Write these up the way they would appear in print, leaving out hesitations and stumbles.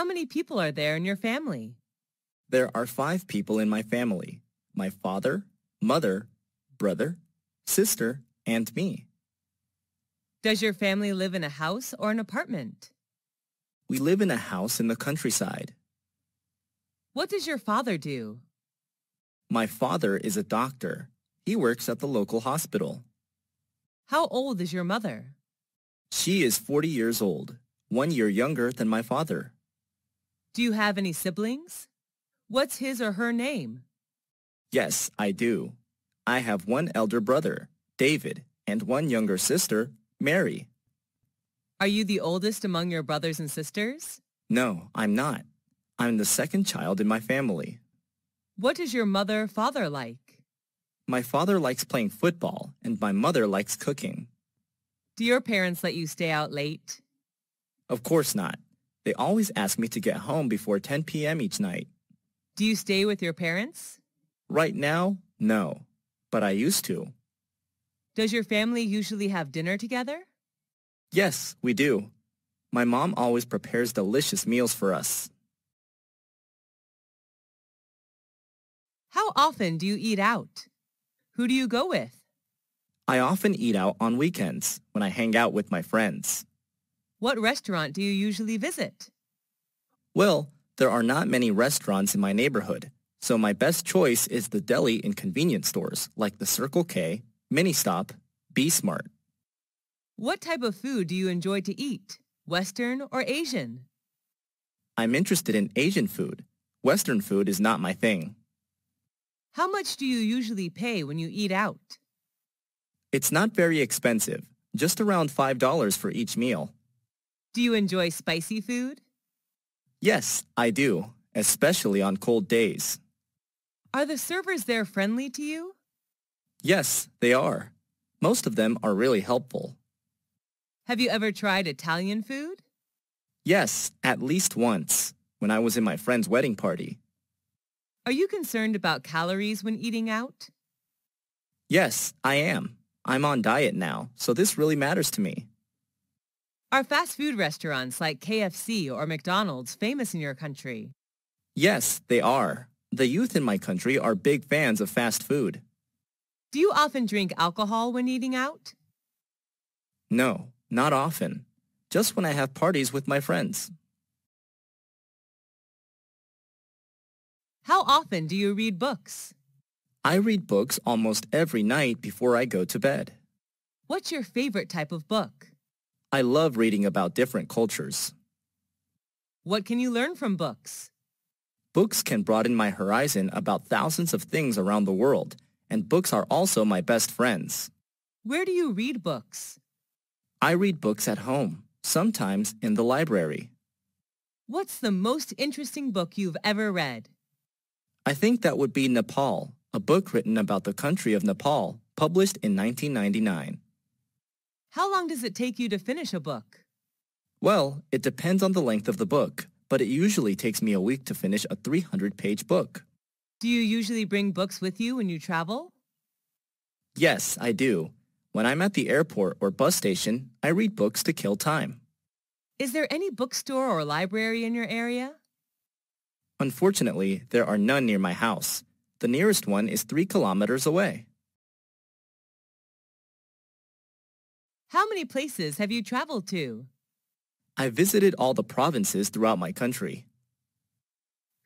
How many people are there in your family? There are 5 people in my family. My father, mother, brother, sister, and me. Does your family live in a house or an apartment? We live in a house in the countryside. What does your father do? My father is a doctor. He works at the local hospital. How old is your mother? She is 40 years old, 1 year younger than my father. Do you have any siblings? What's his or her name? Yes, I do. I have one elder brother, David, and one younger sister, Mary. Are you the oldest among your brothers and sisters? No, I'm not. I'm the second child in my family. What is your mother-father like? My father likes playing football, and my mother likes cooking. Do your parents let you stay out late? Of course not. They always ask me to get home before 10 p.m. each night. Do you stay with your parents? Right now, no, but I used to. Does your family usually have dinner together? Yes, we do. My mom always prepares delicious meals for us. How often do you eat out? Who do you go with? I often eat out on weekends when I hang out with my friends. What restaurant do you usually visit? Well, there are not many restaurants in my neighborhood, so my best choice is the deli in convenience stores like the Circle K, Mini Stop, B Smart. What type of food do you enjoy to eat? Western or Asian? I'm interested in Asian food. Western food is not my thing. How much do you usually pay when you eat out? It's not very expensive, just around $5 for each meal. Do you enjoy spicy food? Yes, I do, especially on cold days. Are the servers there friendly to you? Yes, they are. Most of them are really helpful. Have you ever tried Italian food? Yes, at least once, when I was in my friend's wedding party. Are you concerned about calories when eating out? Yes, I am. I'm on diet now, so this really matters to me. Are fast food restaurants like KFC or McDonald's famous in your country? Yes, they are. The youth in my country are big fans of fast food. Do you often drink alcohol when eating out? No, not often. Just when I have parties with my friends. How often do you read books? I read books almost every night before I go to bed. What's your favorite type of book? I love reading about different cultures. What can you learn from books? Books can broaden my horizon about thousands of things around the world, and books are also my best friends. Where do you read books? I read books at home, sometimes in the library. What's the most interesting book you've ever read? I think that would be Nepal, a book written about the country of Nepal, published in 1999. How long does it take you to finish a book? Well, it depends on the length of the book, but it usually takes me a week to finish a 300-page book. Do you usually bring books with you when you travel? Yes, I do. When I'm at the airport or bus station, I read books to kill time. Is there any bookstore or library in your area? Unfortunately, there are none near my house. The nearest one is 3 kilometers away. How many places have you traveled to? I visited all the provinces throughout my country.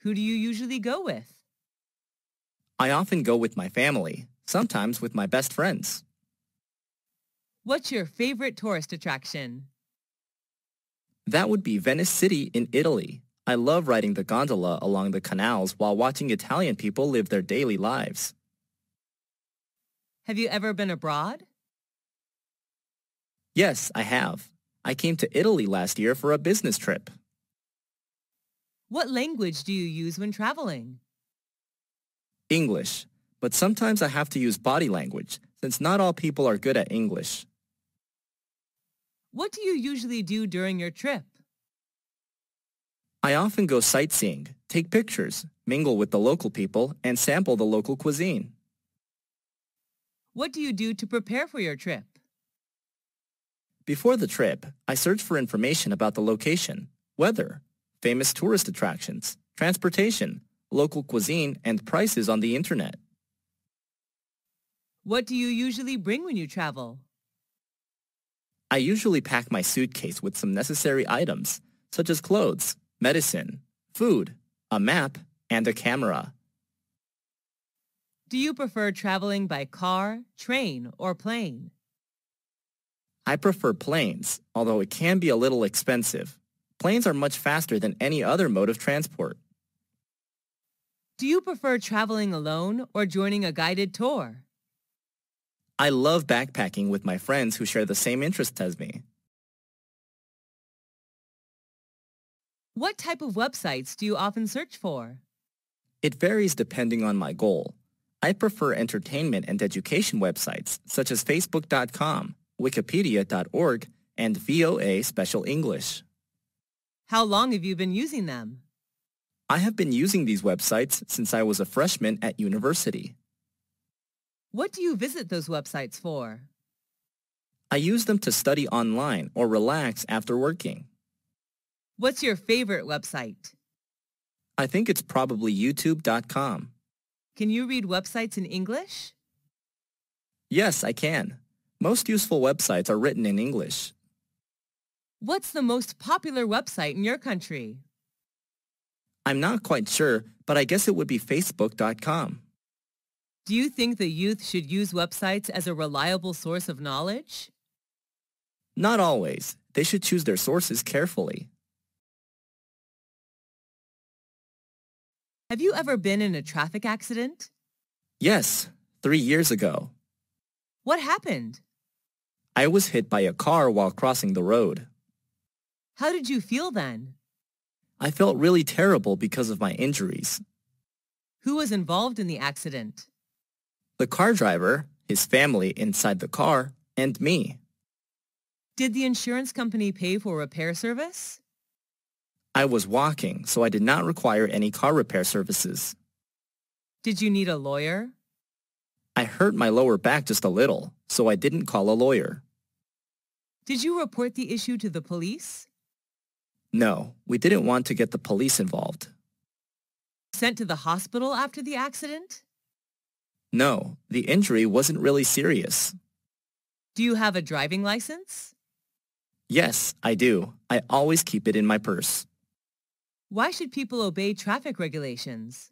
Who do you usually go with? I often go with my family, sometimes with my best friends. What's your favorite tourist attraction? That would be Venice City in Italy. I love riding the gondola along the canals while watching Italian people live their daily lives. Have you ever been abroad? Yes, I have. I came to Italy last year for a business trip. What language do you use when traveling? English, but sometimes I have to use body language since not all people are good at English. What do you usually do during your trip? I often go sightseeing, take pictures, mingle with the local people, and sample the local cuisine. What do you do to prepare for your trip? Before the trip, I search for information about the location, weather, famous tourist attractions, transportation, local cuisine, and prices on the internet. What do you usually bring when you travel? I usually pack my suitcase with some necessary items, such as clothes, medicine, food, a map, and a camera. Do you prefer traveling by car, train, or plane? I prefer planes, although it can be a little expensive. Planes are much faster than any other mode of transport. Do you prefer traveling alone or joining a guided tour? I love backpacking with my friends who share the same interests as me. What type of websites do you often search for? It varies depending on my goal. I prefer entertainment and education websites such as Facebook.com, Wikipedia.org, and VOA Special English. How long have you been using them? I have been using these websites since I was a freshman at university. What do you visit those websites for? I use them to study online or relax after working. What's your favorite website? I think it's probably YouTube.com. Can you read websites in English? Yes, I can. Most useful websites are written in English. What's the most popular website in your country? I'm not quite sure, but I guess it would be Facebook.com. Do you think the youth should use websites as a reliable source of knowledge? Not always. They should choose their sources carefully. Have you ever been in a traffic accident? Yes, 3 years ago. What happened? I was hit by a car while crossing the road. How did you feel then? I felt really terrible because of my injuries. Who was involved in the accident? The car driver, his family inside the car, and me. Did the insurance company pay for repair service? I was walking, so I did not require any car repair services. Did you need a lawyer? I hurt my lower back just a little, so I didn't call a lawyer. Did you report the issue to the police? No, we didn't want to get the police involved. Sent to the hospital after the accident? No, the injury wasn't really serious. Do you have a driving license? Yes, I do. I always keep it in my purse. Why should people obey traffic regulations?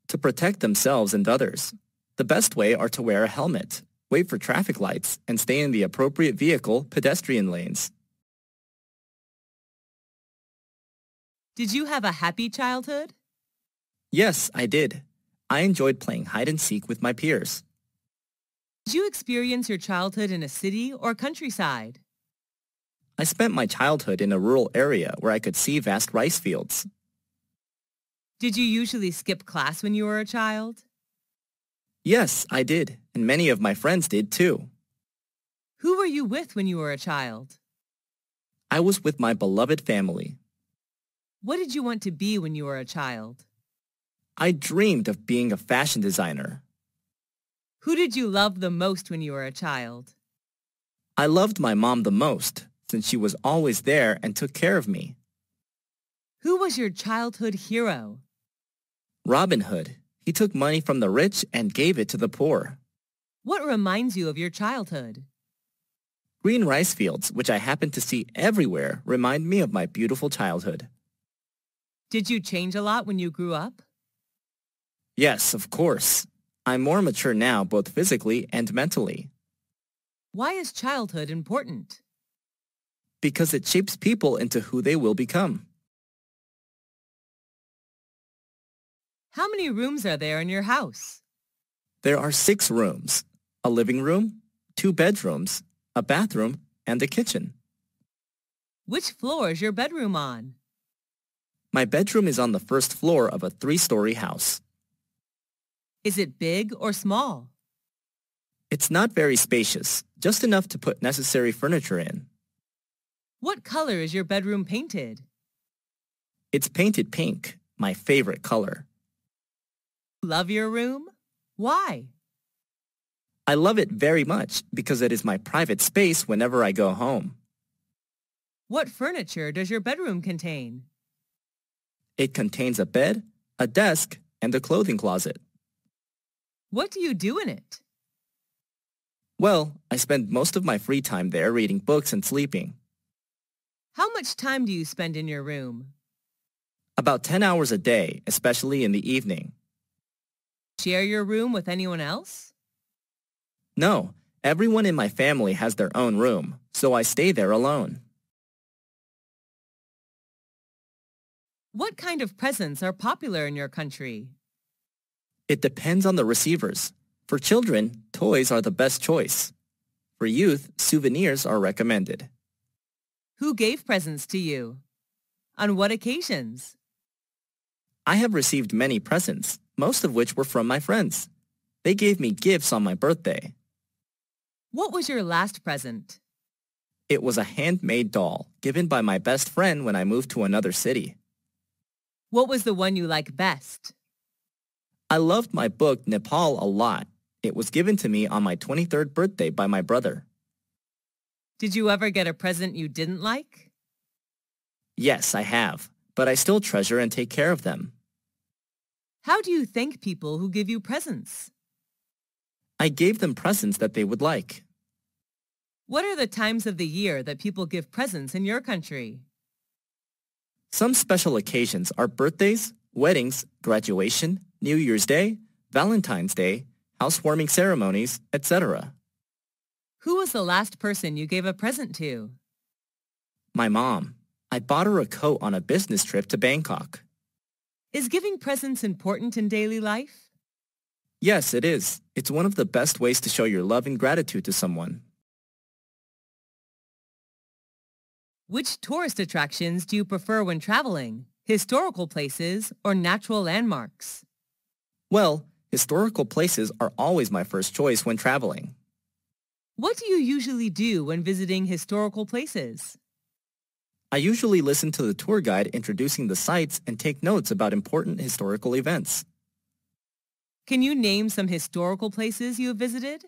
To protect themselves and others. The best way are to wear a helmet, wait for traffic lights, and stay in the appropriate vehicle pedestrian lanes. Did you have a happy childhood? Yes, I did. I enjoyed playing hide and seek with my peers. Did you experience your childhood in a city or countryside? I spent my childhood in a rural area where I could see vast rice fields. Did you usually skip class when you were a child? Yes, I did, and many of my friends did too. Who were you with when you were a child? I was with my beloved family. What did you want to be when you were a child? I dreamed of being a fashion designer. Who did you love the most when you were a child? I loved my mom the most, since she was always there and took care of me. Who was your childhood hero? Robin Hood. He took money from the rich and gave it to the poor. What reminds you of your childhood? Green rice fields, which I happen to see everywhere, remind me of my beautiful childhood. Did you change a lot when you grew up? Yes, of course. I'm more mature now, both physically and mentally. Why is childhood important? Because it shapes people into who they will become. How many rooms are there in your house? There are 6 rooms, a living room, 2 bedrooms, a bathroom, and a kitchen. Which floor is your bedroom on? My bedroom is on the first floor of a 3-story house. Is it big or small? It's not very spacious, just enough to put necessary furniture in. What color is your bedroom painted? It's painted pink, my favorite color. Love your room? Why? I love it very much because it is my private space whenever I go home. What furniture does your bedroom contain? It contains a bed, a desk, and a clothing closet. What do you do in it? Well, I spend most of my free time there reading books and sleeping. How much time do you spend in your room? About 10 hours a day, especially in the evening. Share your room with anyone else? No, everyone in my family has their own room, so I stay there alone. What kind of presents are popular in your country? It depends on the receivers. For children, toys are the best choice. For youth, souvenirs are recommended. Who gave presents to you? On what occasions? I have received many presents, most of which were from my friends. They gave me gifts on my birthday. What was your last present? It was a handmade doll given by my best friend when I moved to another city. What was the one you like best? I loved my book Nepal a lot. It was given to me on my 23rd birthday by my brother. Did you ever get a present you didn't like? Yes, I have, but I still treasure and take care of them. How do you thank people who give you presents? I gave them presents that they would like. What are the times of the year that people give presents in your country? Some special occasions are birthdays, weddings, graduation, New Year's Day, Valentine's Day, housewarming ceremonies, etc. Who was the last person you gave a present to? My mom. I bought her a coat on a business trip to Bangkok. Is giving presents important in daily life? Yes, it is. It's one of the best ways to show your love and gratitude to someone. Which tourist attractions do you prefer when traveling? Historical places or natural landmarks? Well, historical places are always my first choice when traveling. What do you usually do when visiting historical places? I usually listen to the tour guide introducing the sites and take notes about important historical events. Can you name some historical places you have visited?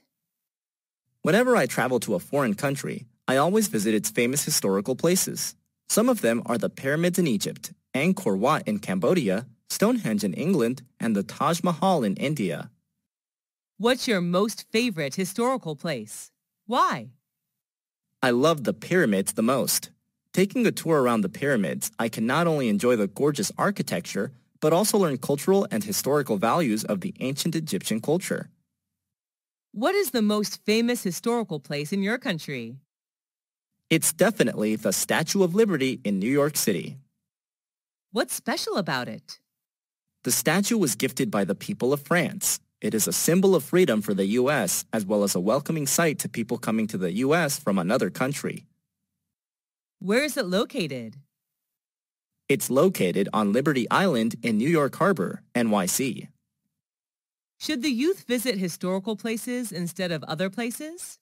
Whenever I travel to a foreign country, I always visit its famous historical places. Some of them are the pyramids in Egypt, Angkor Wat in Cambodia, Stonehenge in England, and the Taj Mahal in India. What's your most favorite historical place? Why? I love the pyramids the most. Taking a tour around the pyramids, I can not only enjoy the gorgeous architecture, but also learn cultural and historical values of the ancient Egyptian culture. What is the most famous historical place in your country? It's definitely the Statue of Liberty in New York City. What's special about it? The statue was gifted by the people of France. It is a symbol of freedom for the U.S. as well as a welcoming sight to people coming to the U.S. from another country. Where is it located? It's located on Liberty Island in New York Harbor, NYC. Should the youth visit historical places instead of other places?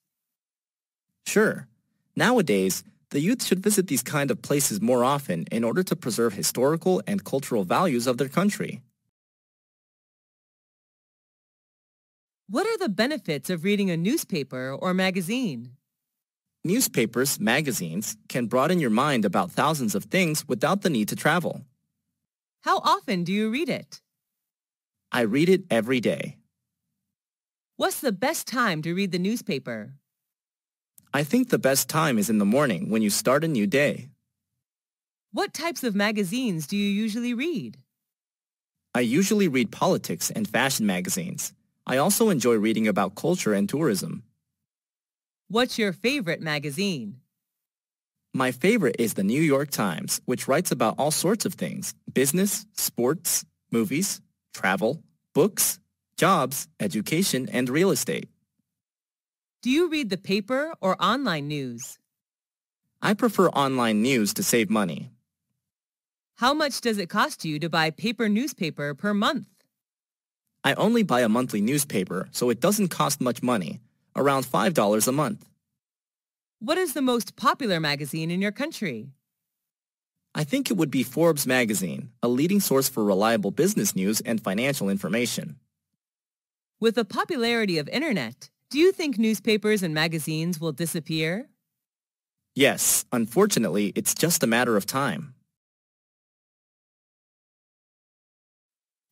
Sure. Nowadays, the youth should visit these kind of places more often in order to preserve historical and cultural values of their country. What are the benefits of reading a newspaper or magazine? Newspapers, magazines, can broaden your mind about thousands of things without the need to travel. How often do you read it? I read it every day. What's the best time to read the newspaper? I think the best time is in the morning when you start a new day. What types of magazines do you usually read? I usually read politics and fashion magazines. I also enjoy reading about culture and tourism. What's your favorite magazine? My favorite is the New York Times, which writes about all sorts of things: business, sports, movies, travel, books, jobs, education, and real estate. Do you read the paper or online news? I prefer online news to save money. How much does it cost you to buy paper newspaper per month? I only buy a monthly newspaper, so it doesn't cost much money, around $5 a month. What is the most popular magazine in your country? I think it would be Forbes magazine, a leading source for reliable business news and financial information. With the popularity of internet, do you think newspapers and magazines will disappear? Yes, unfortunately, it's just a matter of time.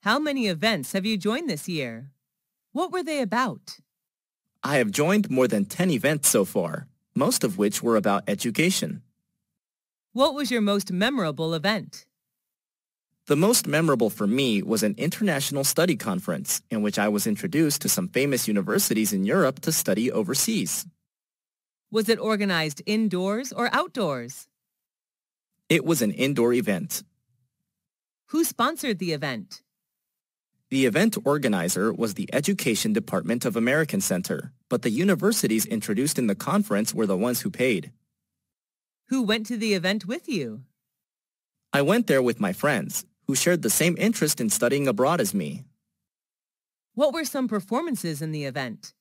How many events have you joined this year? What were they about? I have joined more than 10 events so far, most of which were about education. What was your most memorable event? The most memorable for me was an international study conference in which I was introduced to some famous universities in Europe to study overseas. Was it organized indoors or outdoors? It was an indoor event. Who sponsored the event? The event organizer was the Education Department of American Center, but the universities introduced in the conference were the ones who paid. Who went to the event with you? I went there with my friends, who shared the same interest in studying abroad as me. What were some performances in the event?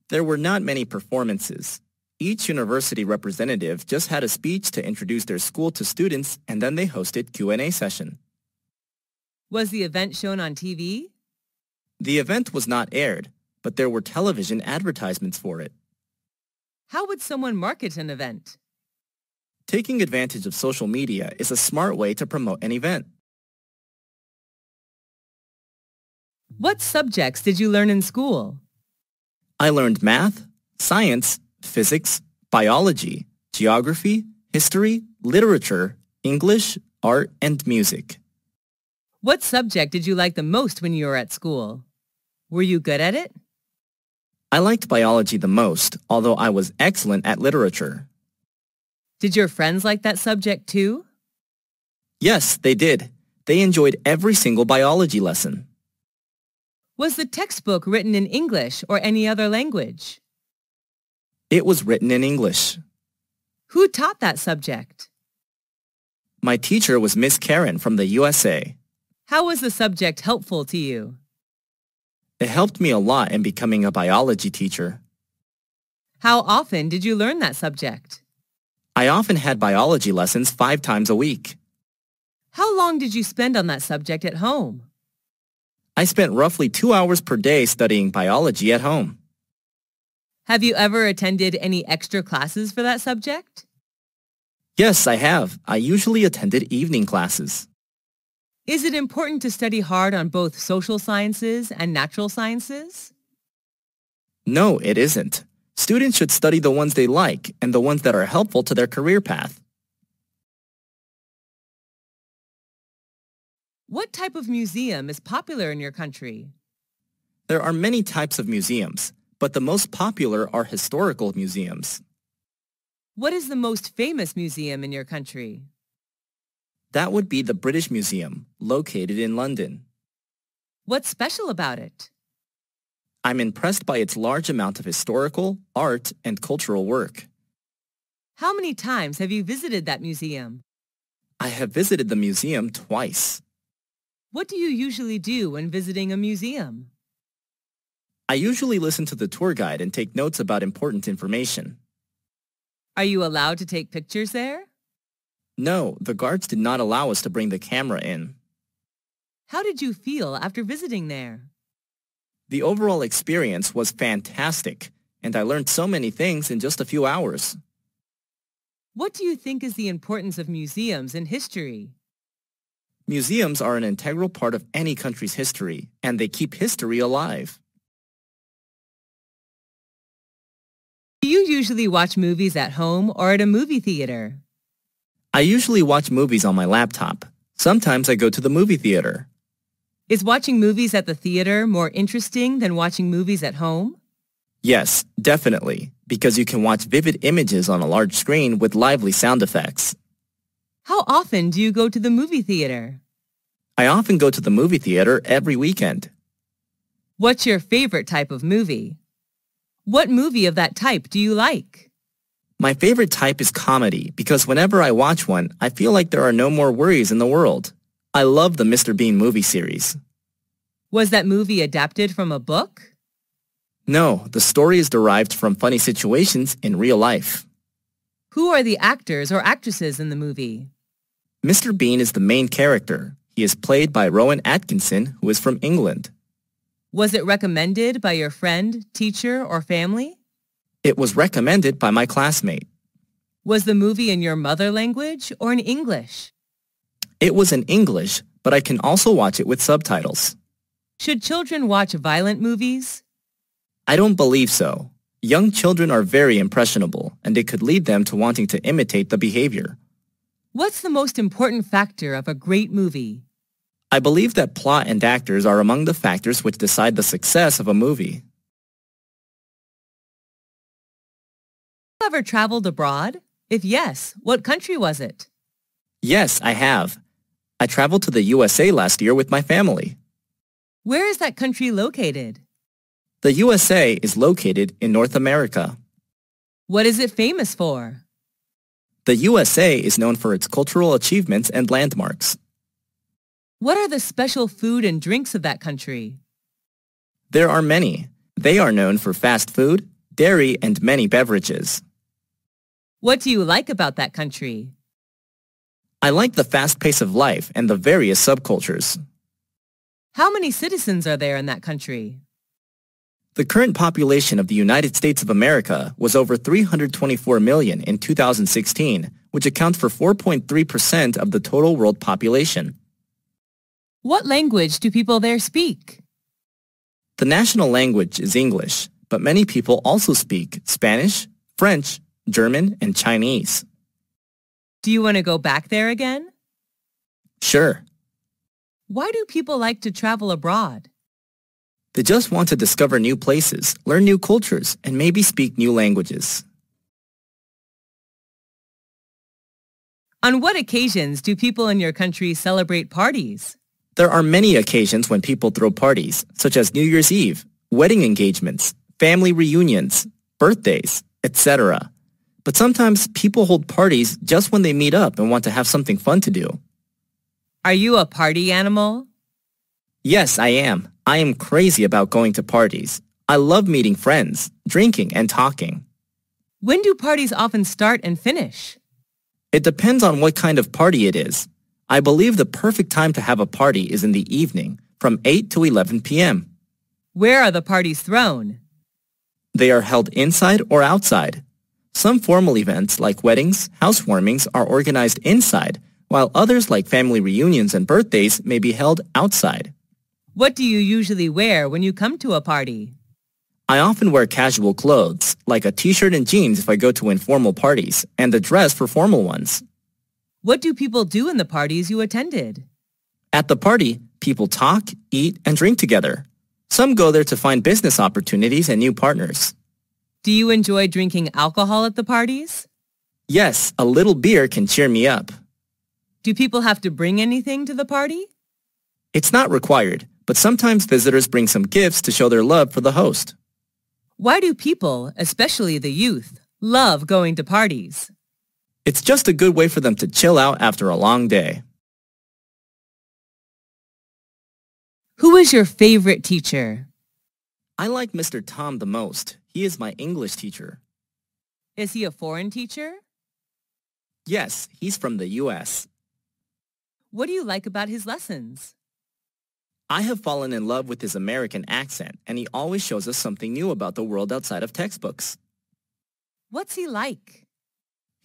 There were not many performances. Each university representative just had a speech to introduce their school to students, and then they hosted Q&A session. Was the event shown on TV? The event was not aired, but there were television advertisements for it. How would someone market an event? Taking advantage of social media is a smart way to promote an event. What subjects did you learn in school? I learned math, science, physics, biology, geography, history, literature, English, art, and music. What subject did you like the most when you were at school? Were you good at it? I liked biology the most, although I was excellent at literature. Did your friends like that subject too? Yes, they did. They enjoyed every single biology lesson. Was the textbook written in English or any other language? It was written in English. Who taught that subject? My teacher was Miss Karen from the USA. How was the subject helpful to you? It helped me a lot in becoming a biology teacher. How often did you learn that subject? I often had biology lessons 5 times a week. How long did you spend on that subject at home? I spent roughly 2 hours per day studying biology at home. Have you ever attended any extra classes for that subject? Yes, I have. I usually attended evening classes. Is it important to study hard on both social sciences and natural sciences? No, it isn't. Students should study the ones they like and the ones that are helpful to their career path. What type of museum is popular in your country? There are many types of museums, but the most popular are historical museums. What is the most famous museum in your country? That would be the British Museum, located in London. What's special about it? I'm impressed by its large amount of historical, art, and cultural work. How many times have you visited that museum? I have visited the museum twice. What do you usually do when visiting a museum? I usually listen to the tour guide and take notes about important information. Are you allowed to take pictures there? No, the guards did not allow us to bring the camera in. How did you feel after visiting there? The overall experience was fantastic, and I learned so many things in just a few hours. What do you think is the importance of museums in history? Museums are an integral part of any country's history, and they keep history alive. Do you usually watch movies at home or at a movie theater? I usually watch movies on my laptop. Sometimes I go to the movie theater. Is watching movies at the theater more interesting than watching movies at home? Yes, definitely, because you can watch vivid images on a large screen with lively sound effects. How often do you go to the movie theater? I often go to the movie theater every weekend. What's your favorite type of movie? What movie of that type do you like? My favorite type is comedy because whenever I watch one, I feel like there are no more worries in the world. I love the Mr. Bean movie series. Was that movie adapted from a book? No, the story is derived from funny situations in real life. Who are the actors or actresses in the movie? Mr. Bean is the main character. He is played by Rowan Atkinson, who is from England. Was it recommended by your friend, teacher, or family? It was recommended by my classmate. Was the movie in your mother language or in English? It was in English, but I can also watch it with subtitles. Should children watch violent movies? I don't believe so. Young children are very impressionable, and it could lead them to wanting to imitate the behavior. What's the most important factor of a great movie? I believe that plot and actors are among the factors which decide the success of a movie. Have you ever traveled abroad? If yes, what country was it? Yes, I have. I traveled to the USA last year with my family. Where is that country located? The USA is located in North America. What is it famous for? The USA is known for its cultural achievements and landmarks. What are the special food and drinks of that country? There are many. They are known for fast food, dairy, and many beverages. What do you like about that country? I like the fast pace of life and the various subcultures. How many citizens are there in that country? The current population of the United States of America was over 324 million in 2016, which accounts for 4.3% of the total world population. What language do people there speak? The national language is English, but many people also speak Spanish, French, German, and Chinese. Do you want to go back there again? Sure. Why do people like to travel abroad? They just want to discover new places, learn new cultures, and maybe speak new languages. On what occasions do people in your country celebrate parties? There are many occasions when people throw parties, such as New Year's Eve, wedding engagements, family reunions, birthdays, etc. But sometimes people hold parties just when they meet up and want to have something fun to do. Are you a party animal? Yes, I am. I am crazy about going to parties. I love meeting friends, drinking, and talking. When do parties often start and finish? It depends on what kind of party it is. I believe the perfect time to have a party is in the evening, from 8 to 11 p.m. Where are the parties thrown? They are held inside or outside. Some formal events like weddings, housewarmings are organized inside, while others like family reunions and birthdays may be held outside. What do you usually wear when you come to a party? I often wear casual clothes, like a t-shirt and jeans if I go to informal parties, and a dress for formal ones. What do people do in the parties you attended? At the party, people talk, eat, and drink together. Some go there to find business opportunities and new partners. Do you enjoy drinking alcohol at the parties? Yes, a little beer can cheer me up. Do people have to bring anything to the party? It's not required, but sometimes visitors bring some gifts to show their love for the host. Why do people, especially the youth, love going to parties? It's just a good way for them to chill out after a long day. Who is your favorite teacher? I like Mr. Tom the most. He is my English teacher. Is he a foreign teacher? Yes, he's from the U.S. What do you like about his lessons? I have fallen in love with his American accent, and he always shows us something new about the world outside of textbooks. What's he like?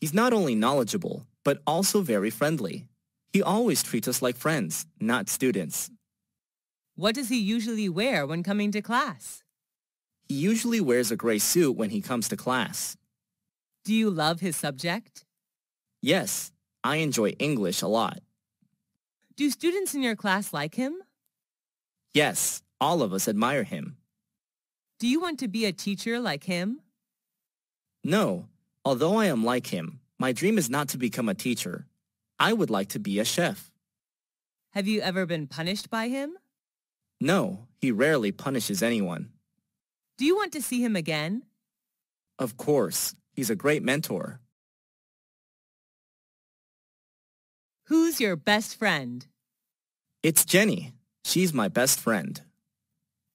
He's not only knowledgeable, but also very friendly. He always treats us like friends, not students. What does he usually wear when coming to class? He usually wears a gray suit when he comes to class. Do you love his subject? Yes, I enjoy English a lot. Do students in your class like him? Yes, all of us admire him. Do you want to be a teacher like him? No, although I am like him, my dream is not to become a teacher. I would like to be a chef. Have you ever been punished by him? No, he rarely punishes anyone. Do you want to see him again? Of course, he's a great mentor. Who's your best friend? It's Jenny. She's my best friend.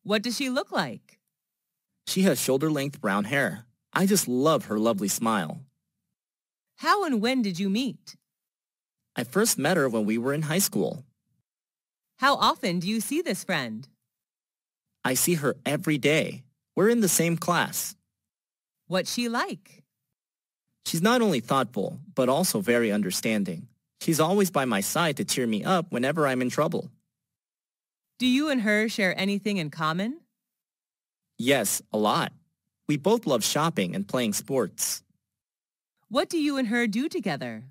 What does she look like? She has shoulder-length brown hair. I just love her lovely smile. How and when did you meet? I first met her when we were in high school. How often do you see this friend? I see her every day. We're in the same class. What's she like? She's not only thoughtful, but also very understanding. She's always by my side to cheer me up whenever I'm in trouble. Do you and her share anything in common? Yes, a lot. We both love shopping and playing sports. What do you and her do together?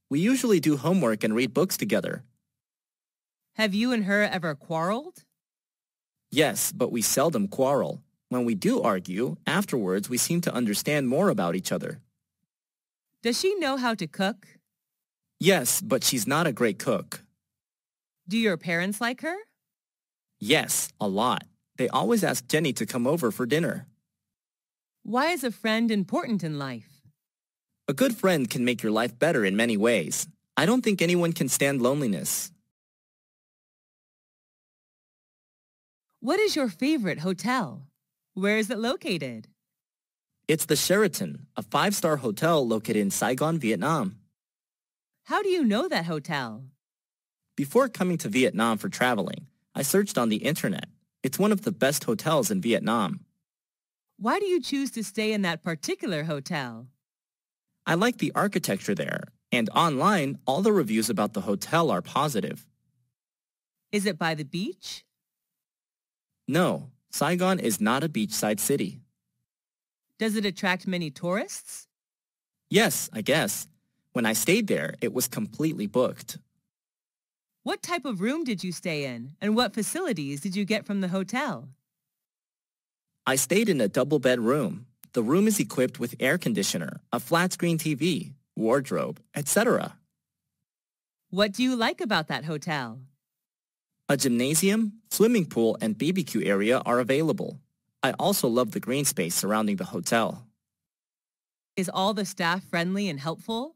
We usually do homework and read books together. Have you and her ever quarreled? Yes, but we seldom quarrel. When we do argue, afterwards we seem to understand more about each other. Does she know how to cook? Yes, but she's not a great cook. Do your parents like her? Yes, a lot. They always ask Jenny to come over for dinner. Why is a friend important in life? A good friend can make your life better in many ways. I don't think anyone can stand loneliness. What is your favorite hotel? Where is it located? It's the Sheraton, a 5-star hotel located in Saigon, Vietnam. How do you know that hotel? Before coming to Vietnam for traveling, I searched on the internet. It's one of the best hotels in Vietnam. Why do you choose to stay in that particular hotel? I like the architecture there, and online, all the reviews about the hotel are positive. Is it by the beach? No, Saigon is not a beachside city. Does it attract many tourists? Yes, I guess. When I stayed there, it was completely booked. What type of room did you stay in, and what facilities did you get from the hotel? I stayed in a double-bed room. The room is equipped with air conditioner, a flat-screen TV, wardrobe, etc. What do you like about that hotel? A gymnasium, swimming pool, and BBQ area are available. I also love the green space surrounding the hotel. Is all the staff friendly and helpful?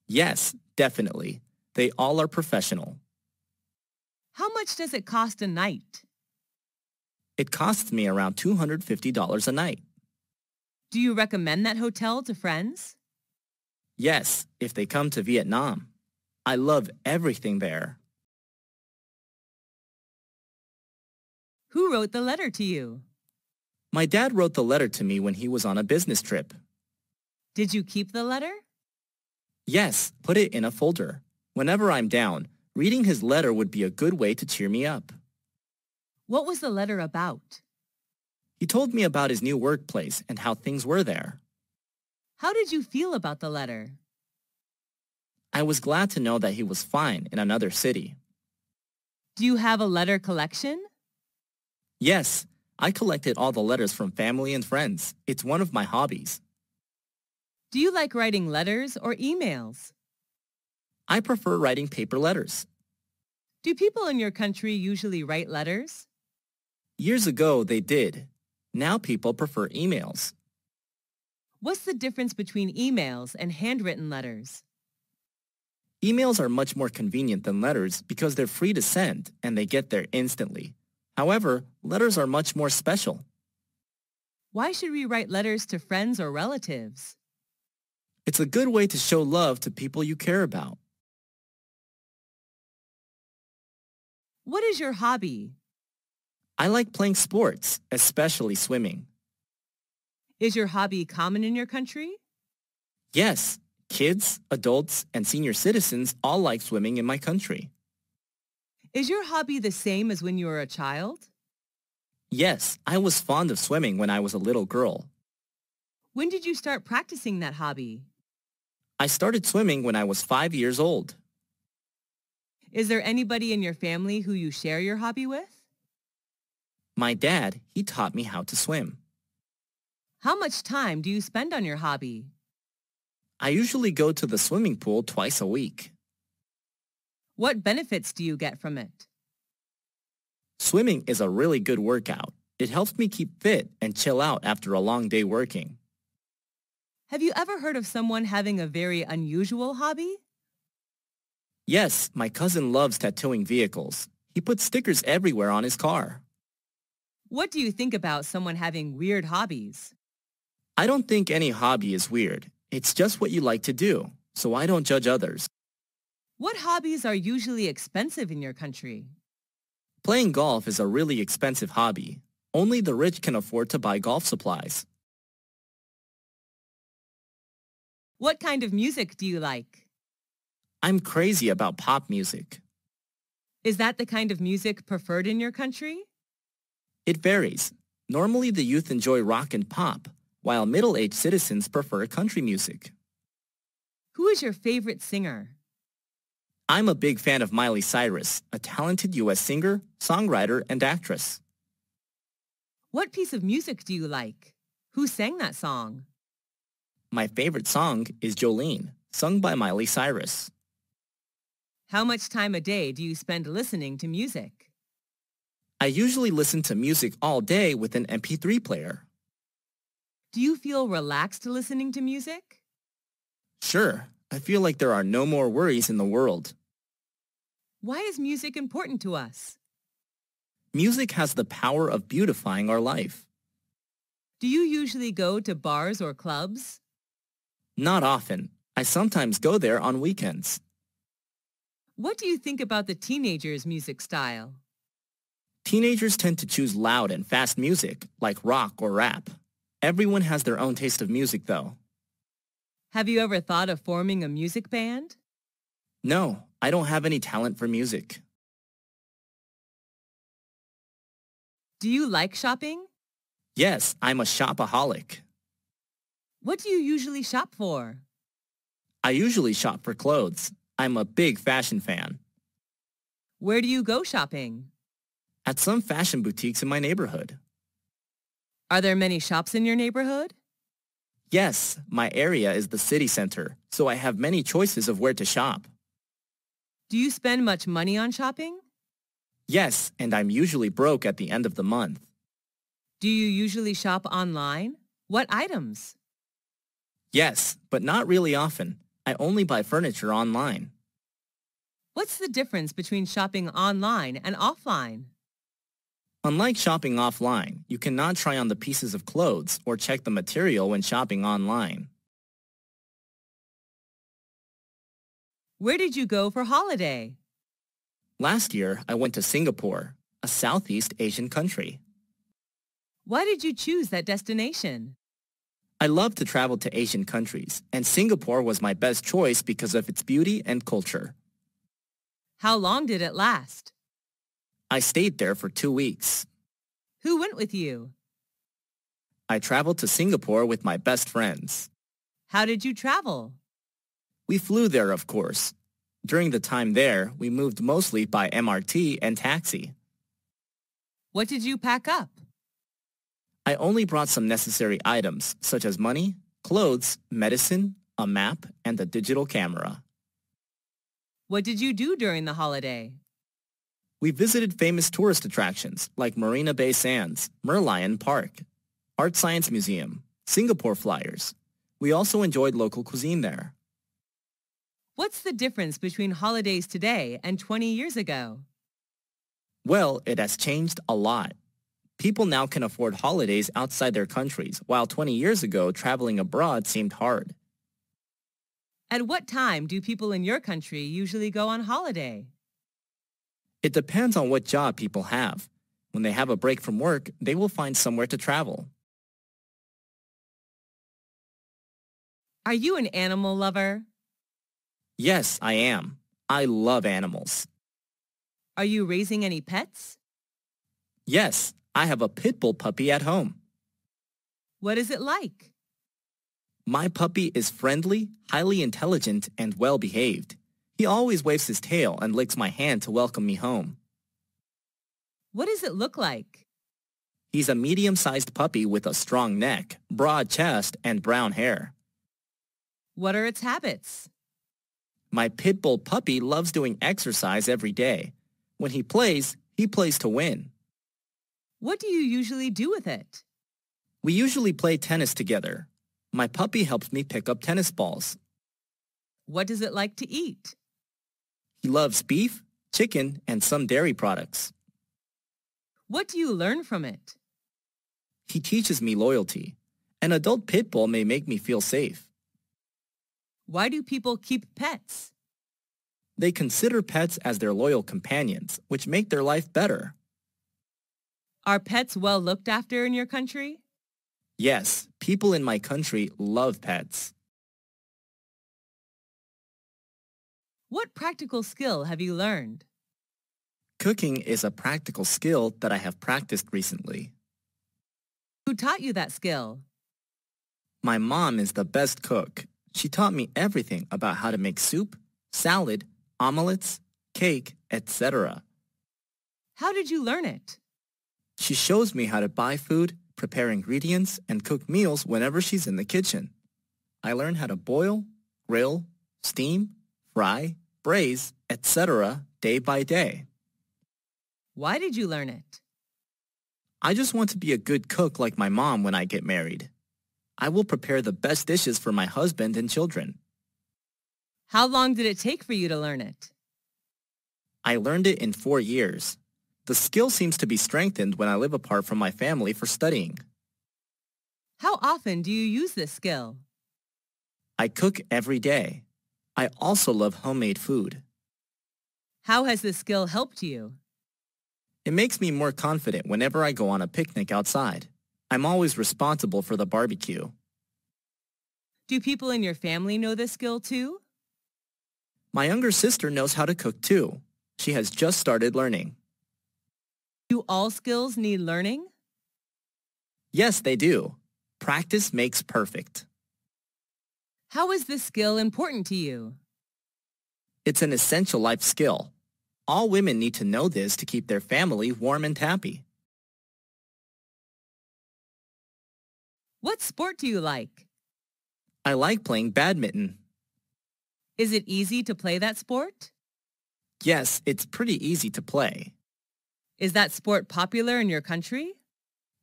Yes, definitely. They all are professional. How much does it cost a night? It costs me around $250 a night. Do you recommend that hotel to friends? Yes, if they come to Vietnam. I love everything there. Who wrote the letter to you? My dad wrote the letter to me when he was on a business trip. Did you keep the letter? Yes, put it in a folder. Whenever I'm down, reading his letter would be a good way to cheer me up. What was the letter about? He told me about his new workplace and how things were there. How did you feel about the letter? I was glad to know that he was fine in another city. Do you have a letter collection? Yes, I collected all the letters from family and friends. It's one of my hobbies. Do you like writing letters or emails? I prefer writing paper letters. Do people in your country usually write letters? Years ago, they did. Now people prefer emails. What's the difference between emails and handwritten letters? Emails are much more convenient than letters because they're free to send and they get there instantly. However, letters are much more special. Why should we write letters to friends or relatives? It's a good way to show love to people you care about. What is your hobby? I like playing sports, especially swimming. Is your hobby common in your country? Yes, kids, adults, and senior citizens all like swimming in my country. Is your hobby the same as when you were a child? Yes, I was fond of swimming when I was a little girl. When did you start practicing that hobby? I started swimming when I was 5 years old. Is there anybody in your family who you share your hobby with? My dad, he taught me how to swim. How much time do you spend on your hobby? I usually go to the swimming pool twice a week. What benefits do you get from it? Swimming is a really good workout. It helps me keep fit and chill out after a long day working. Have you ever heard of someone having a very unusual hobby? Yes, my cousin loves tattooing vehicles. He puts stickers everywhere on his car. What do you think about someone having weird hobbies? I don't think any hobby is weird. It's just what you like to do, so I don't judge others. What hobbies are usually expensive in your country? Playing golf is a really expensive hobby. Only the rich can afford to buy golf supplies. What kind of music do you like? I'm crazy about pop music. Is that the kind of music preferred in your country? It varies. Normally the youth enjoy rock and pop, while middle-aged citizens prefer country music. Who is your favorite singer? I'm a big fan of Miley Cyrus, a talented U.S. singer, songwriter, and actress. What piece of music do you like? Who sang that song? My favorite song is Jolene, sung by Miley Cyrus. How much time a day do you spend listening to music? I usually listen to music all day with an MP3 player. Do you feel relaxed listening to music? Sure, I feel like there are no more worries in the world. Why is music important to us? Music has the power of beautifying our life. Do you usually go to bars or clubs? Not often. I sometimes go there on weekends. What do you think about the teenagers' music style? Teenagers tend to choose loud and fast music, like rock or rap. Everyone has their own taste of music, though. Have you ever thought of forming a music band? No, I don't have any talent for music. Do you like shopping? Yes, I'm a shopaholic. What do you usually shop for? I usually shop for clothes. I'm a big fashion fan. Where do you go shopping? At some fashion boutiques in my neighborhood. Are there many shops in your neighborhood? Yes, my area is the city center, so I have many choices of where to shop. Do you spend much money on shopping? Yes, and I'm usually broke at the end of the month. Do you usually shop online? What items? Yes, but not really often. I only buy furniture online. What's the difference between shopping online and offline? Unlike shopping offline, you cannot try on the pieces of clothes or check the material when shopping online. Where did you go for holiday? Last year, I went to Singapore, a Southeast Asian country. Why did you choose that destination? I love to travel to Asian countries, and Singapore was my best choice because of its beauty and culture. How long did it last? I stayed there for 2 weeks. Who went with you? I traveled to Singapore with my best friends. How did you travel? We flew there, of course. During the time there, we moved mostly by MRT and taxi. What did you pack up? I only brought some necessary items, such as money, clothes, medicine, a map, and a digital camera. What did you do during the holiday? We visited famous tourist attractions like Marina Bay Sands, Merlion Park, Art Science Museum, Singapore Flyers. We also enjoyed local cuisine there. What's the difference between holidays today and 20 years ago? Well, it has changed a lot. People now can afford holidays outside their countries, while 20 years ago, traveling abroad seemed hard. At what time do people in your country usually go on holiday? It depends on what job people have. When they have a break from work, they will find somewhere to travel. Are you an animal lover? Yes, I am. I love animals. Are you raising any pets? Yes, I have a pit bull puppy at home. What is it like? My puppy is friendly, highly intelligent, and well-behaved. He always waves his tail and licks my hand to welcome me home. What does it look like? He's a medium-sized puppy with a strong neck, broad chest, and brown hair. What are its habits? My pit bull puppy loves doing exercise every day. When he plays to win. What do you usually do with it? We usually play tennis together. My puppy helps me pick up tennis balls. What does it like to eat? He loves beef, chicken, and some dairy products. What do you learn from it? He teaches me loyalty. An adult pit bull may make me feel safe. Why do people keep pets? They consider pets as their loyal companions, which make their life better. Are pets well looked after in your country? Yes, people in my country love pets. What practical skill have you learned? Cooking is a practical skill that I have practiced recently. Who taught you that skill? My mom is the best cook. She taught me everything about how to make soup, salad, omelets, cake, etc. How did you learn it? She shows me how to buy food, prepare ingredients, and cook meals whenever she's in the kitchen. I learned how to boil, grill, steam, fry, braise, etc. day by day. Why did you learn it? I just want to be a good cook like my mom when I get married. I will prepare the best dishes for my husband and children. How long did it take for you to learn it? I learned it in 4 years. The skill seems to be strengthened when I live apart from my family for studying. How often do you use this skill? I cook every day. I also love homemade food. How has this skill helped you? It makes me more confident whenever I go on a picnic outside. I'm always responsible for the barbecue. Do people in your family know this skill too? My younger sister knows how to cook too. She has just started learning. Do all skills need learning? Yes, they do. Practice makes perfect. How is this skill important to you? It's an essential life skill. All women need to know this to keep their family warm and happy. What sport do you like? I like playing badminton. Is it easy to play that sport? Yes, it's pretty easy to play. Is that sport popular in your country?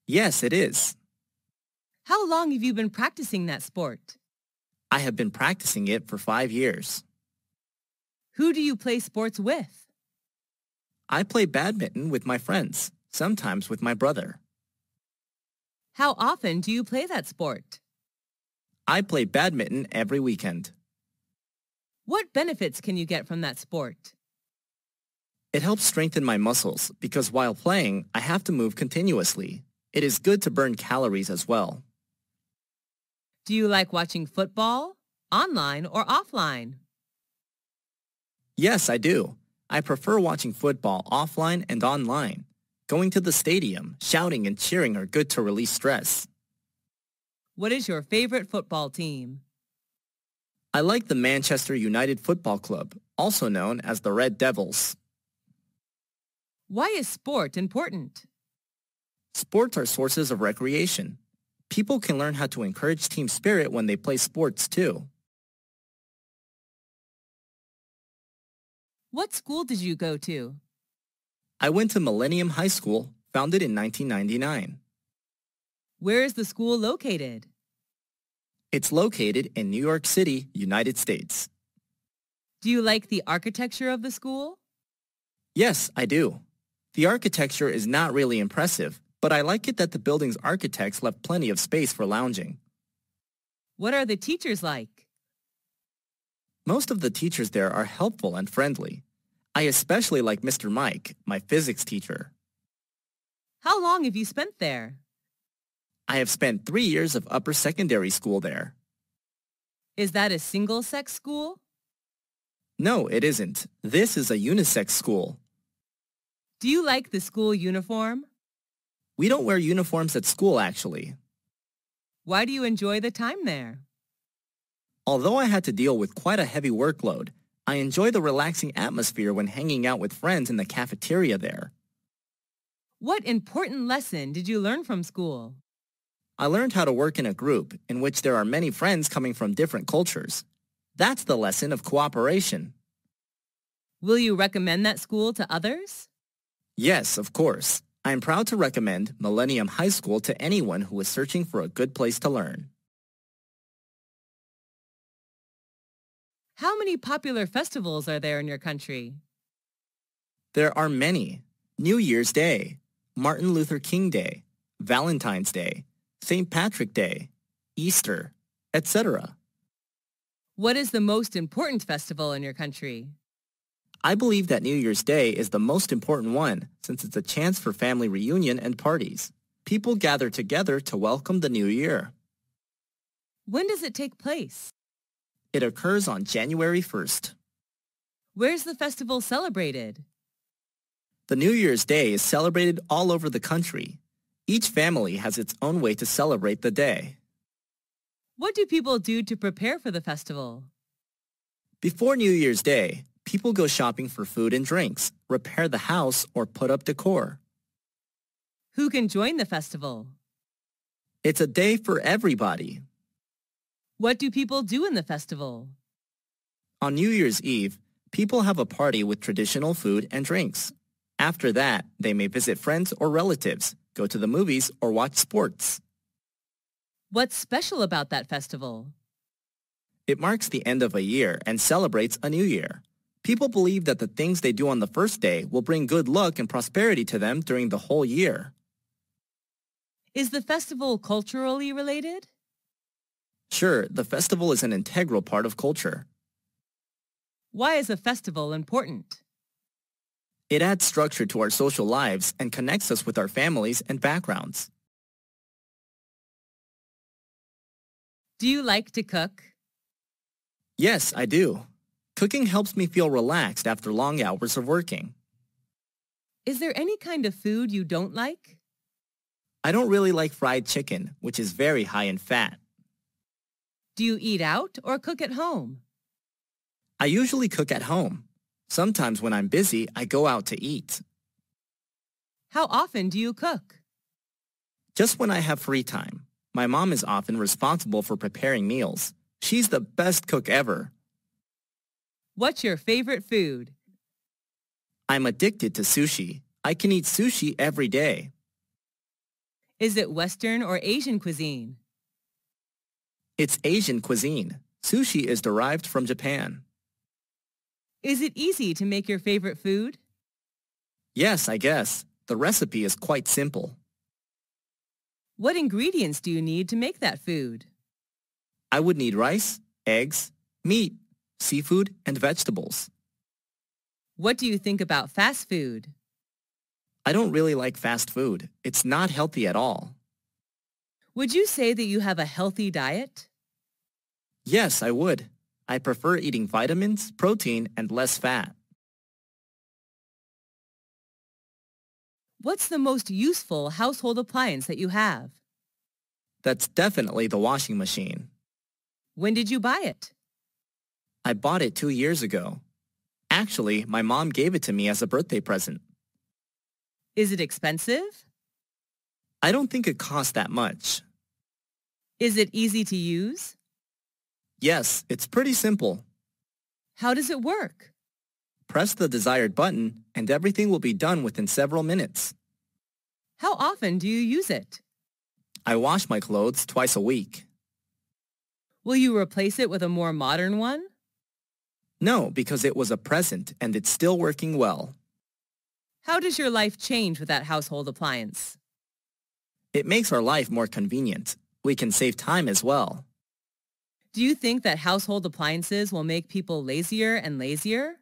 Yes, it is. How long have you been practicing that sport? I have been practicing it for 5 years. Who do you play sports with? I play badminton with my friends, sometimes with my brother. How often do you play that sport? I play badminton every weekend. What benefits can you get from that sport? It helps strengthen my muscles because while playing, I have to move continuously. It is good to burn calories as well. Do you like watching football, online or offline? Yes, I do. I prefer watching football offline and online. Going to the stadium, shouting and cheering are good to release stress. What is your favorite football team? I like the Manchester United Football Club, also known as the Red Devils. Why is sport important? Sports are sources of recreation. People can learn how to encourage team spirit when they play sports too. What school did you go to? I went to Millennium High School, founded in 1999. Where is the school located? It's located in New York City, United States. Do you like the architecture of the school? Yes, I do. The architecture is not really impressive, but I like it that the building's architects left plenty of space for lounging. What are the teachers like? Most of the teachers there are helpful and friendly. I especially like Mr. Mike, my physics teacher. How long have you spent there? I have spent 3 years of upper secondary school there. Is that a single-sex school? No, it isn't. This is a unisex school. Do you like the school uniform? We don't wear uniforms at school, actually. Why do you enjoy the time there? Although I had to deal with quite a heavy workload, I enjoy the relaxing atmosphere when hanging out with friends in the cafeteria there. What important lesson did you learn from school? I learned how to work in a group in which there are many friends coming from different cultures. That's the lesson of cooperation. Will you recommend that school to others? Yes, of course. I am proud to recommend Millennium High School to anyone who is searching for a good place to learn. How many popular festivals are there in your country? There are many. New Year's Day, Martin Luther King Day, Valentine's Day, St. Patrick Day, Easter, etc. What is the most important festival in your country? I believe that New Year's Day is the most important one since it's a chance for family reunion and parties. People gather together to welcome the new year. When does it take place? It occurs on January 1st. Where's the festival celebrated? The New Year's Day is celebrated all over the country. Each family has its own way to celebrate the day. What do people do to prepare for the festival? Before New Year's Day, people go shopping for food and drinks, repair the house, or put up decor. Who can join the festival? It's a day for everybody. What do people do in the festival? On New Year's Eve, people have a party with traditional food and drinks. After that, they may visit friends or relatives, go to the movies, or watch sports. What's special about that festival? It marks the end of a year and celebrates a new year. People believe that the things they do on the first day will bring good luck and prosperity to them during the whole year. Is the festival culturally related? Sure, the festival is an integral part of culture. Why is a festival important? It adds structure to our social lives and connects us with our families and backgrounds. Do you like to cook? Yes, I do. Cooking helps me feel relaxed after long hours of working. Is there any kind of food you don't like? I don't really like fried chicken, which is very high in fat. Do you eat out or cook at home? I usually cook at home. Sometimes when I'm busy, I go out to eat. How often do you cook? Just when I have free time. My mom is often responsible for preparing meals. She's the best cook ever. What's your favorite food? I'm addicted to sushi. I can eat sushi every day. Is it Western or Asian cuisine? It's Asian cuisine. Sushi is derived from Japan. Is it easy to make your favorite food? Yes, I guess. The recipe is quite simple. What ingredients do you need to make that food? I would need rice, eggs, meat, seafood, and vegetables. What do you think about fast food? I don't really like fast food. It's not healthy at all. Would you say that you have a healthy diet? Yes, I would. I prefer eating vitamins, protein, and less fat. What's the most useful household appliance that you have? That's definitely the washing machine. When did you buy it? I bought it 2 years ago. Actually, my mom gave it to me as a birthday present. Is it expensive? I don't think it costs that much. Is it easy to use? Yes, it's pretty simple. How does it work? Press the desired button and everything will be done within several minutes. How often do you use it? I wash my clothes twice a week. Will you replace it with a more modern one? No, because it was a present and it's still working well. How does your life change with that household appliance? It makes our life more convenient. We can save time as well. Do you think that household appliances will make people lazier and lazier?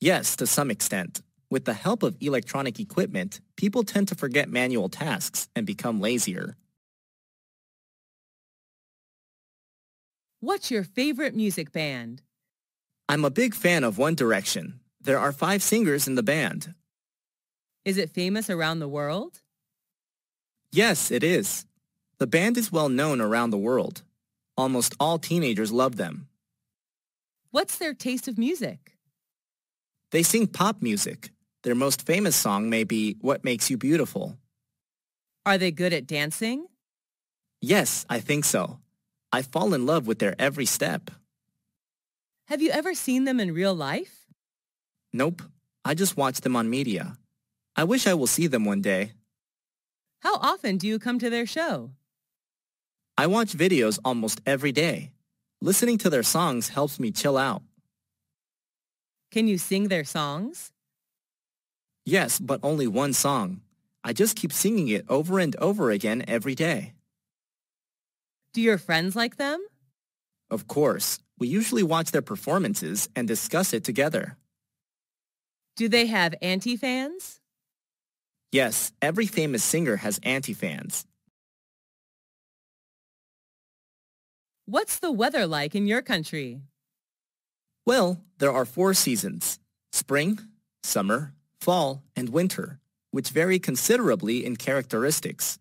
Yes, to some extent. With the help of electronic equipment, people tend to forget manual tasks and become lazier. What's your favorite music band? I'm a big fan of One Direction. There are 5 singers in the band. Is it famous around the world? Yes, it is. The band is well known around the world. Almost all teenagers love them. What's their taste of music? They sing pop music. Their most famous song may be What Makes You Beautiful. Are they good at dancing? Yes, I think so. I fall in love with their every step. Have you ever seen them in real life? Nope, I just watch them on media. I wish I will see them one day. How often do you come to their show? I watch videos almost every day. Listening to their songs helps me chill out. Can you sing their songs? Yes, but only one song. I just keep singing it over and over again every day. Do your friends like them? Of course, we usually watch their performances and discuss it together. Do they have anti-fans? Yes, every famous singer has anti-fans. What's the weather like in your country? Well, there are 4 seasons: spring, summer, fall, and winter, which vary considerably in characteristics.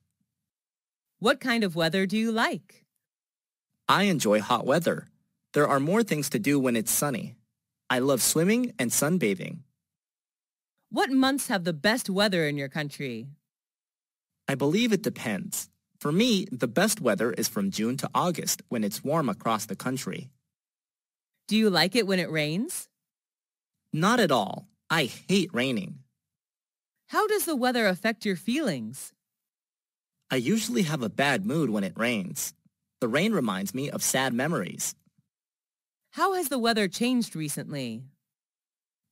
What kind of weather do you like? I enjoy hot weather. There are more things to do when it's sunny. I love swimming and sunbathing. What months have the best weather in your country? I believe it depends. For me, the best weather is from June to August when it's warm across the country. Do you like it when it rains? Not at all. I hate raining. How does the weather affect your feelings? I usually have a bad mood when it rains. The rain reminds me of sad memories. How has the weather changed recently?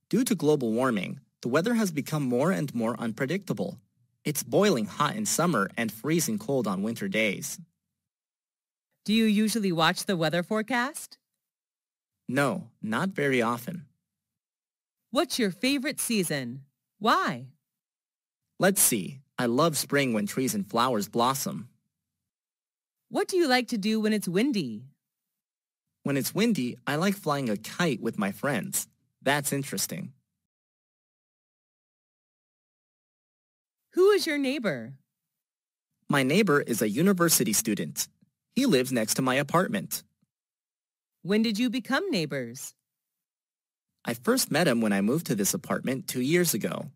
Due to global warming, the weather has become more and more unpredictable. It's boiling hot in summer and freezing cold on winter days. Do you usually watch the weather forecast? No, not very often. What's your favorite season? Why? Let's see. I love spring when trees and flowers blossom. What do you like to do when it's windy? When it's windy, I like flying a kite with my friends. That's interesting. Who is your neighbor? My neighbor is a university student. He lives next to my apartment. When did you become neighbors? I first met him when I moved to this apartment 2 years ago.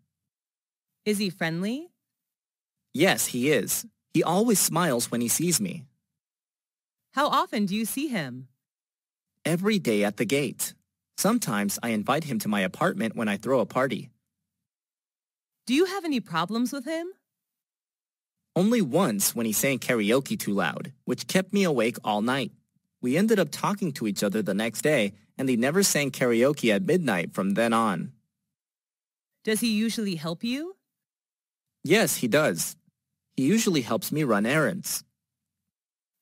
Is he friendly? Yes, he is. He always smiles when he sees me. How often do you see him? Every day at the gate. Sometimes I invite him to my apartment when I throw a party. Do you have any problems with him? Only once when he sang karaoke too loud, which kept me awake all night. We ended up talking to each other the next day, and he never sang karaoke at midnight from then on. Does he usually help you? Yes, he does. He usually helps me run errands.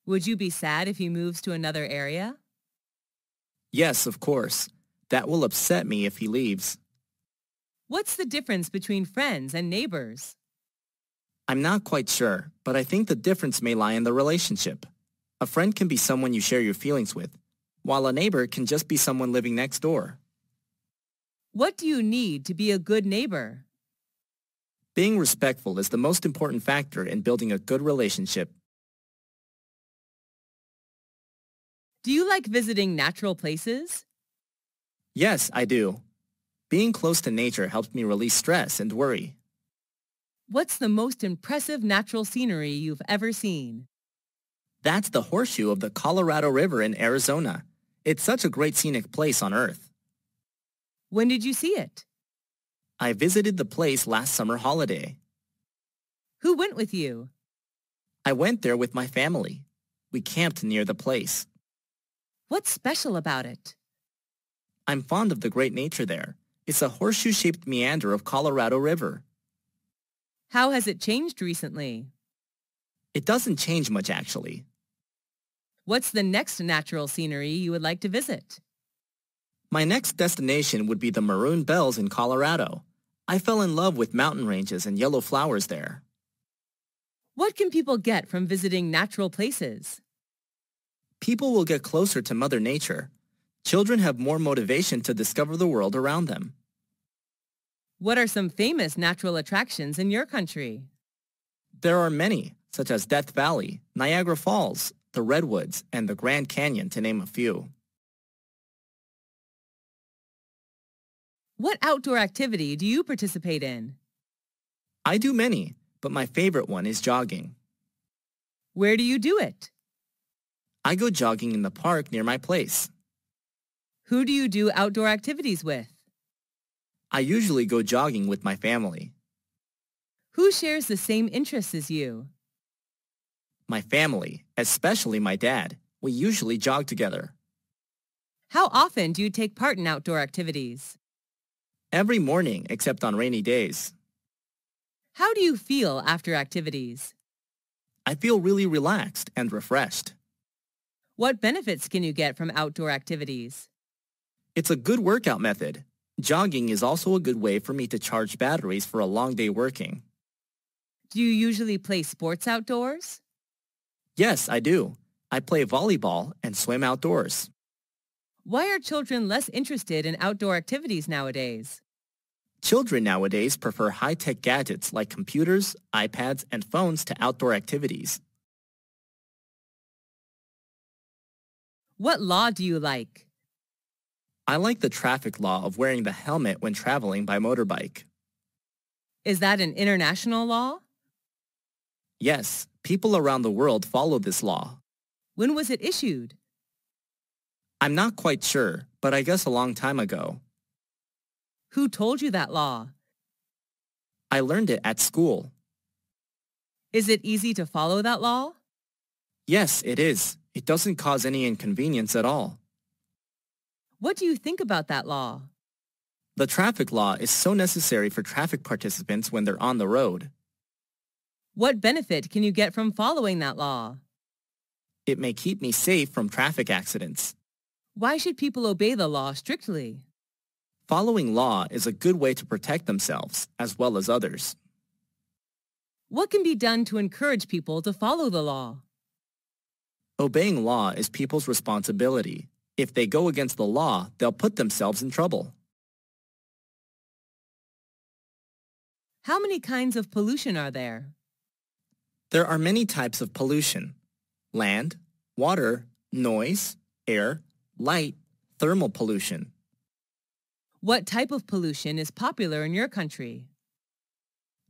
Would you be sad if he moves to another area? Yes, of course. That will upset me if he leaves. What's the difference between friends and neighbors? I'm not quite sure, but I think the difference may lie in the relationship. A friend can be someone you share your feelings with, while a neighbor can just be someone living next door. What do you need to be a good neighbor? Being respectful is the most important factor in building a good relationship. Do you like visiting natural places? Yes, I do. Being close to nature helps me release stress and worry. What's the most impressive natural scenery you've ever seen? That's the horseshoe of the Colorado River in Arizona. It's such a great scenic place on Earth. When did you see it? I visited the place last summer holiday. Who went with you? I went there with my family. We camped near the place. What's special about it? I'm fond of the great nature there. It's a horseshoe-shaped meander of Colorado River. How has it changed recently? It doesn't change much, actually. What's the next natural scenery you would like to visit? My next destination would be the Maroon Bells in Colorado. I fell in love with mountain ranges and yellow flowers there. What can people get from visiting natural places? People will get closer to Mother Nature. Children have more motivation to discover the world around them. What are some famous natural attractions in your country? There are many, such as Death Valley, Niagara Falls, the Redwoods, and the Grand Canyon, to name a few. What outdoor activity do you participate in? I do many, but my favorite one is jogging. Where do you do it? I go jogging in the park near my place. Who do you do outdoor activities with? I usually go jogging with my family. Who shares the same interests as you? My family, especially my dad. We usually jog together. How often do you take part in outdoor activities? Every morning, except on rainy days. How do you feel after activities? I feel really relaxed and refreshed. What benefits can you get from outdoor activities? It's a good workout method. Jogging is also a good way for me to charge batteries for a long day working. Do you usually play sports outdoors? Yes, I do. I play volleyball and swim outdoors. Why are children less interested in outdoor activities nowadays? Children nowadays prefer high-tech gadgets like computers, iPads, and phones to outdoor activities. What law do you like? I like the traffic law of wearing the helmet when traveling by motorbike. Is that an international law? Yes, people around the world follow this law. When was it issued? I'm not quite sure, but I guess a long time ago. Who told you that law? I learned it at school. Is it easy to follow that law? Yes, it is. It doesn't cause any inconvenience at all. What do you think about that law? The traffic law is so necessary for traffic participants when they're on the road. What benefit can you get from following that law? It may keep me safe from traffic accidents. Why should people obey the law strictly? Following law is a good way to protect themselves as well as others. What can be done to encourage people to follow the law? Obeying law is people's responsibility. If they go against the law, they'll put themselves in trouble. How many kinds of pollution are there? There are many types of pollution: land, water, noise, air, light, thermal pollution. What type of pollution is popular in your country?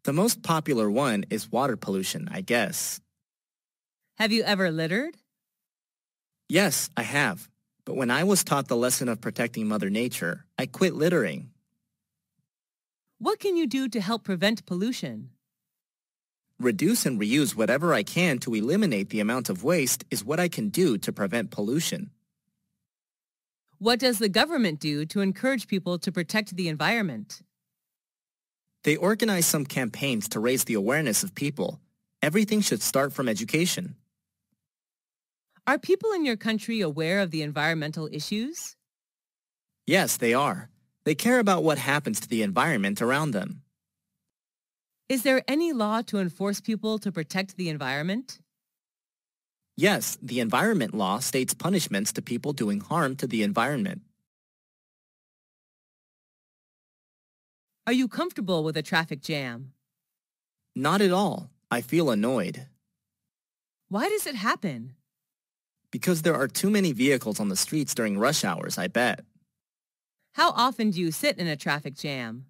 The most popular one is water pollution, I guess. Have you ever littered? Yes, I have. But when I was taught the lesson of protecting Mother Nature, I quit littering. What can you do to help prevent pollution? Reduce and reuse whatever I can to eliminate the amount of waste is what I can do to prevent pollution. What does the government do to encourage people to protect the environment? They organize some campaigns to raise the awareness of people. Everything should start from education. Are people in your country aware of the environmental issues? Yes, they are. They care about what happens to the environment around them. Is there any law to enforce people to protect the environment? Yes, the environment law states punishments to people doing harm to the environment. Are you comfortable with a traffic jam? Not at all. I feel annoyed. Why does it happen? Because there are too many vehicles on the streets during rush hours, I bet. How often do you sit in a traffic jam?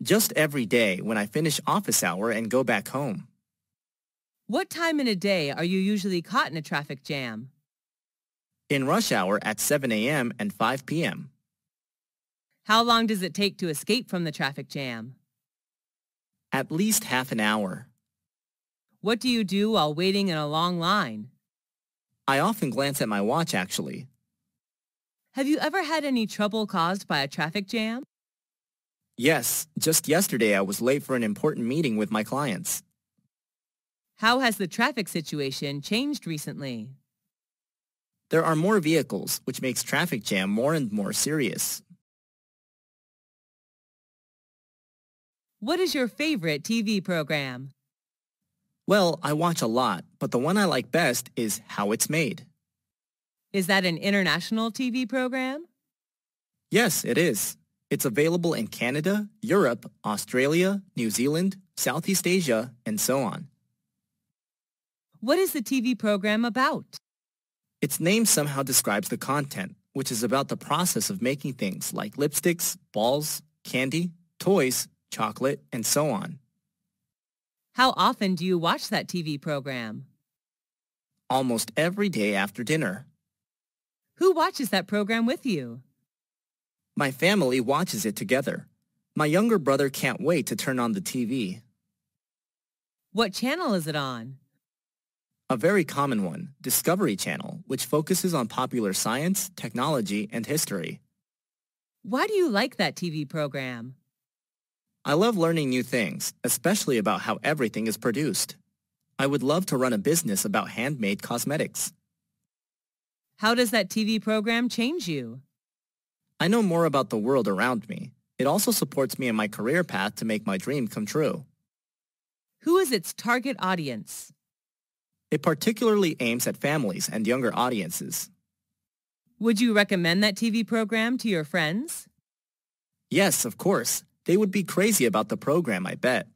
Just every day when I finish office hour and go back home. What time in a day are you usually caught in a traffic jam? In rush hour at 7 a.m. and 5 p.m. How long does it take to escape from the traffic jam? At least half an hour. What do you do while waiting in a long line? I often glance at my watch, actually. Have you ever had any trouble caused by a traffic jam? Yes, just yesterday I was late for an important meeting with my clients. How has the traffic situation changed recently? There are more vehicles, which makes traffic jam more and more serious. What is your favorite TV program? Well, I watch a lot, but the one I like best is How It's Made. Is that an international TV program? Yes, it is. It's available in Canada, Europe, Australia, New Zealand, Southeast Asia, and so on. What is the TV program about? Its name somehow describes the content, which is about the process of making things like lipsticks, balls, candy, toys, chocolate, and so on. How often do you watch that TV program? Almost every day after dinner. Who watches that program with you? My family watches it together. My younger brother can't wait to turn on the TV. What channel is it on? A very common one, Discovery Channel, which focuses on popular science, technology, and history. Why do you like that TV program? I love learning new things, especially about how everything is produced. I would love to run a business about handmade cosmetics. How does that TV program change you? I know more about the world around me. It also supports me in my career path to make my dream come true. Who is its target audience? It particularly aims at families and younger audiences. Would you recommend that TV program to your friends? Yes, of course. They would be crazy about the program, I bet.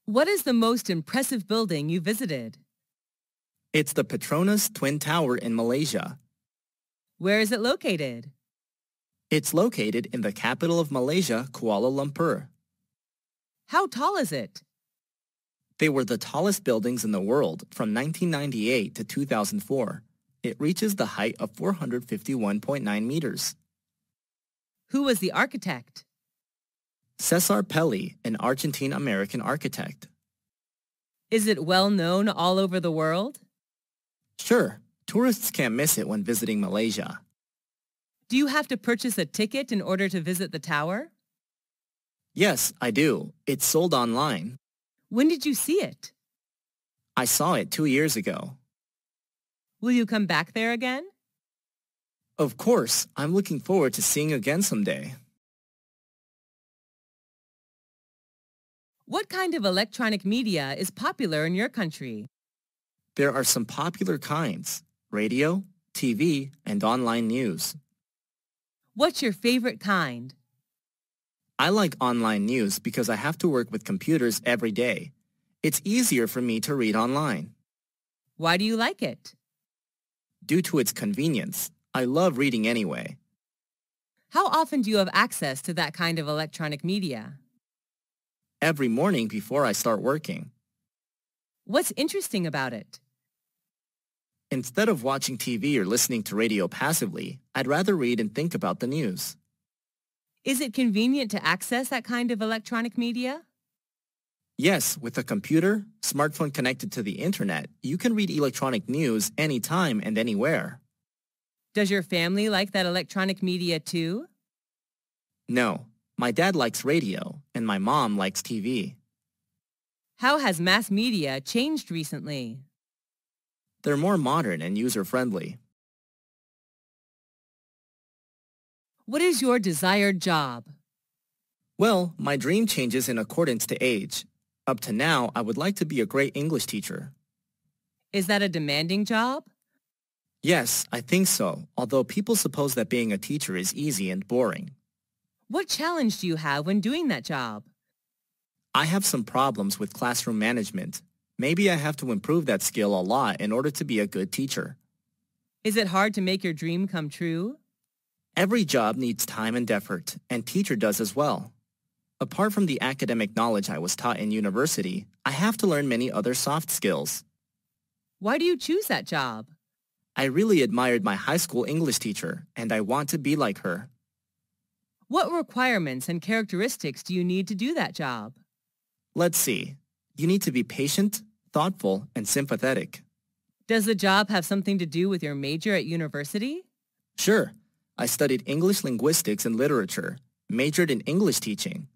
What is the most impressive building you visited? It's the Petronas Twin Tower in Malaysia. Where is it located? It's located in the capital of Malaysia, Kuala Lumpur. How tall is it? They were the tallest buildings in the world from 1998 to 2004. It reaches the height of 451.9 meters. Who was the architect? Cesar Pelli, an Argentine-American architect. Is it well known all over the world? Sure, tourists can't miss it when visiting Malaysia. Do you have to purchase a ticket in order to visit the tower? Yes, I do. It's sold online. When did you see it? I saw it 2 years ago. Will you come back there again? Of course, I'm looking forward to seeing again someday. What kind of electronic media is popular in your country? There are some popular kinds: radio, TV, and online news. What's your favorite kind? I like online news because I have to work with computers every day. It's easier for me to read online. Why do you like it? Due to its convenience, I love reading anyway. How often do you have access to that kind of electronic media? Every morning before I start working. What's interesting about it? Instead of watching TV or listening to radio passively, I'd rather read and think about the news. Is it convenient to access that kind of electronic media? Yes, with a computer, smartphone connected to the internet, you can read electronic news anytime and anywhere. Does your family like that electronic media too? No, my dad likes radio and my mom likes TV. How has mass media changed recently? They're more modern and user-friendly. What is your desired job? Well, my dream changes in accordance to age. Up to now, I would like to be a great English teacher. Is that a demanding job? Yes, I think so, although people suppose that being a teacher is easy and boring. What challenge do you have when doing that job? I have some problems with classroom management. Maybe I have to improve that skill a lot in order to be a good teacher. Is it hard to make your dream come true? Every job needs time and effort, and teacher does as well. Apart from the academic knowledge I was taught in university, I have to learn many other soft skills. Why do you choose that job? I really admired my high school English teacher, and I want to be like her. What requirements and characteristics do you need to do that job? Let's see. You need to be patient, thoughtful, and sympathetic. Does the job have something to do with your major at university? Sure. I studied English linguistics and literature, majored in English teaching.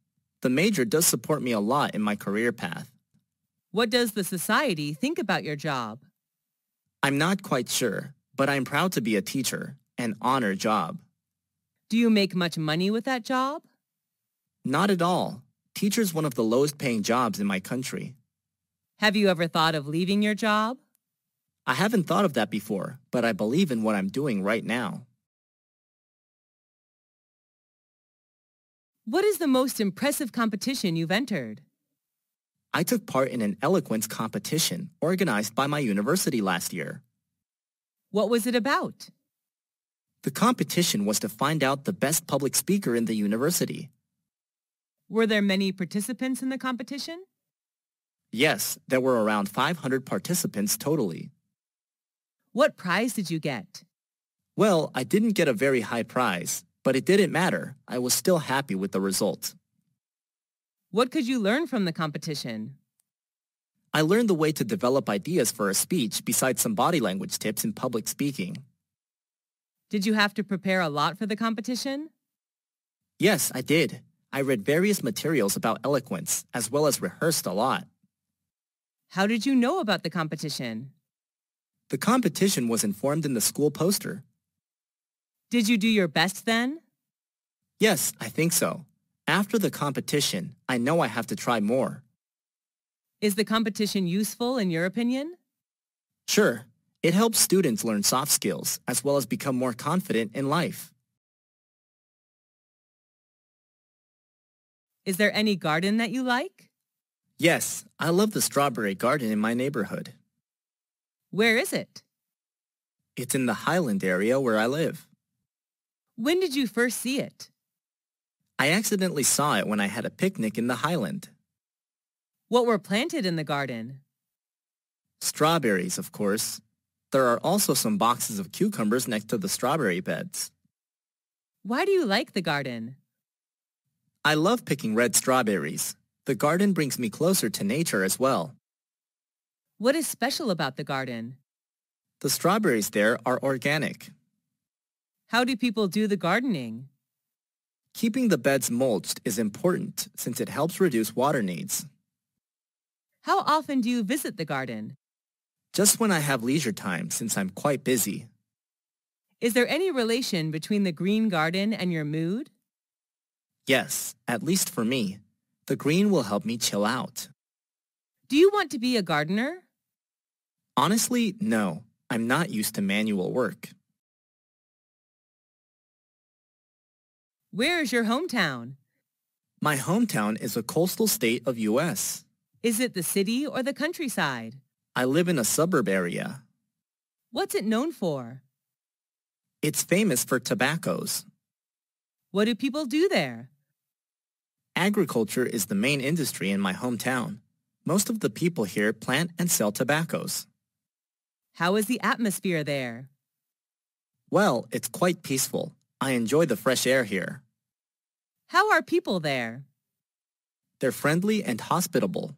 The major does support me a lot in my career path. What does the society think about your job? I'm not quite sure, but I'm proud to be a teacher, an honor job. Do you make much money with that job? Not at all. Teacher's one of the lowest paying jobs in my country. Have you ever thought of leaving your job? I haven't thought of that before, but I believe in what I'm doing right now. What is the most impressive competition you've entered? I took part in an eloquence competition organized by my university last year. What was it about? The competition was to find out the best public speaker in the university. Were there many participants in the competition? Yes, there were around 500 participants totally. What prize did you get? Well, I didn't get a very high prize, but it didn't matter. I was still happy with the result. What could you learn from the competition? I learned the way to develop ideas for a speech besides some body language tips in public speaking. Did you have to prepare a lot for the competition? Yes, I did. I read various materials about eloquence, as well as rehearsed a lot. How did you know about the competition? The competition was informed in the school poster. Did you do your best then? Yes, I think so. After the competition, I know I have to try more. Is the competition useful in your opinion? Sure, It helps students learn soft skills as well as become more confident in life. Is there any garden that you like? Yes, I love the strawberry garden in my neighborhood. Where is it? It's in the Highland area where I live. When did you first see it? I accidentally saw it when I had a picnic in the Highland. What were planted in the garden? Strawberries, of course. There are also some boxes of cucumbers next to the strawberry beds. Why do you like the garden? I love picking red strawberries. The garden brings me closer to nature as well. What is special about the garden? The strawberries there are organic. How do people do the gardening? Keeping the beds mulched is important since it helps reduce water needs. How often do you visit the garden? Just when I have leisure time since I'm quite busy. Is there any relation between the green garden and your mood? Yes, at least for me. The green will help me chill out. Do you want to be a gardener? Honestly, no. I'm not used to manual work. Where is your hometown? My hometown is a coastal state of U.S. Is it the city or the countryside? I live in a suburb area. What's it known for? It's famous for tobaccos. What do people do there? Agriculture is the main industry in my hometown. Most of the people here plant and sell tobaccos. How is the atmosphere there? Well, it's quite peaceful. I enjoy the fresh air here. How are people there? They're friendly and hospitable.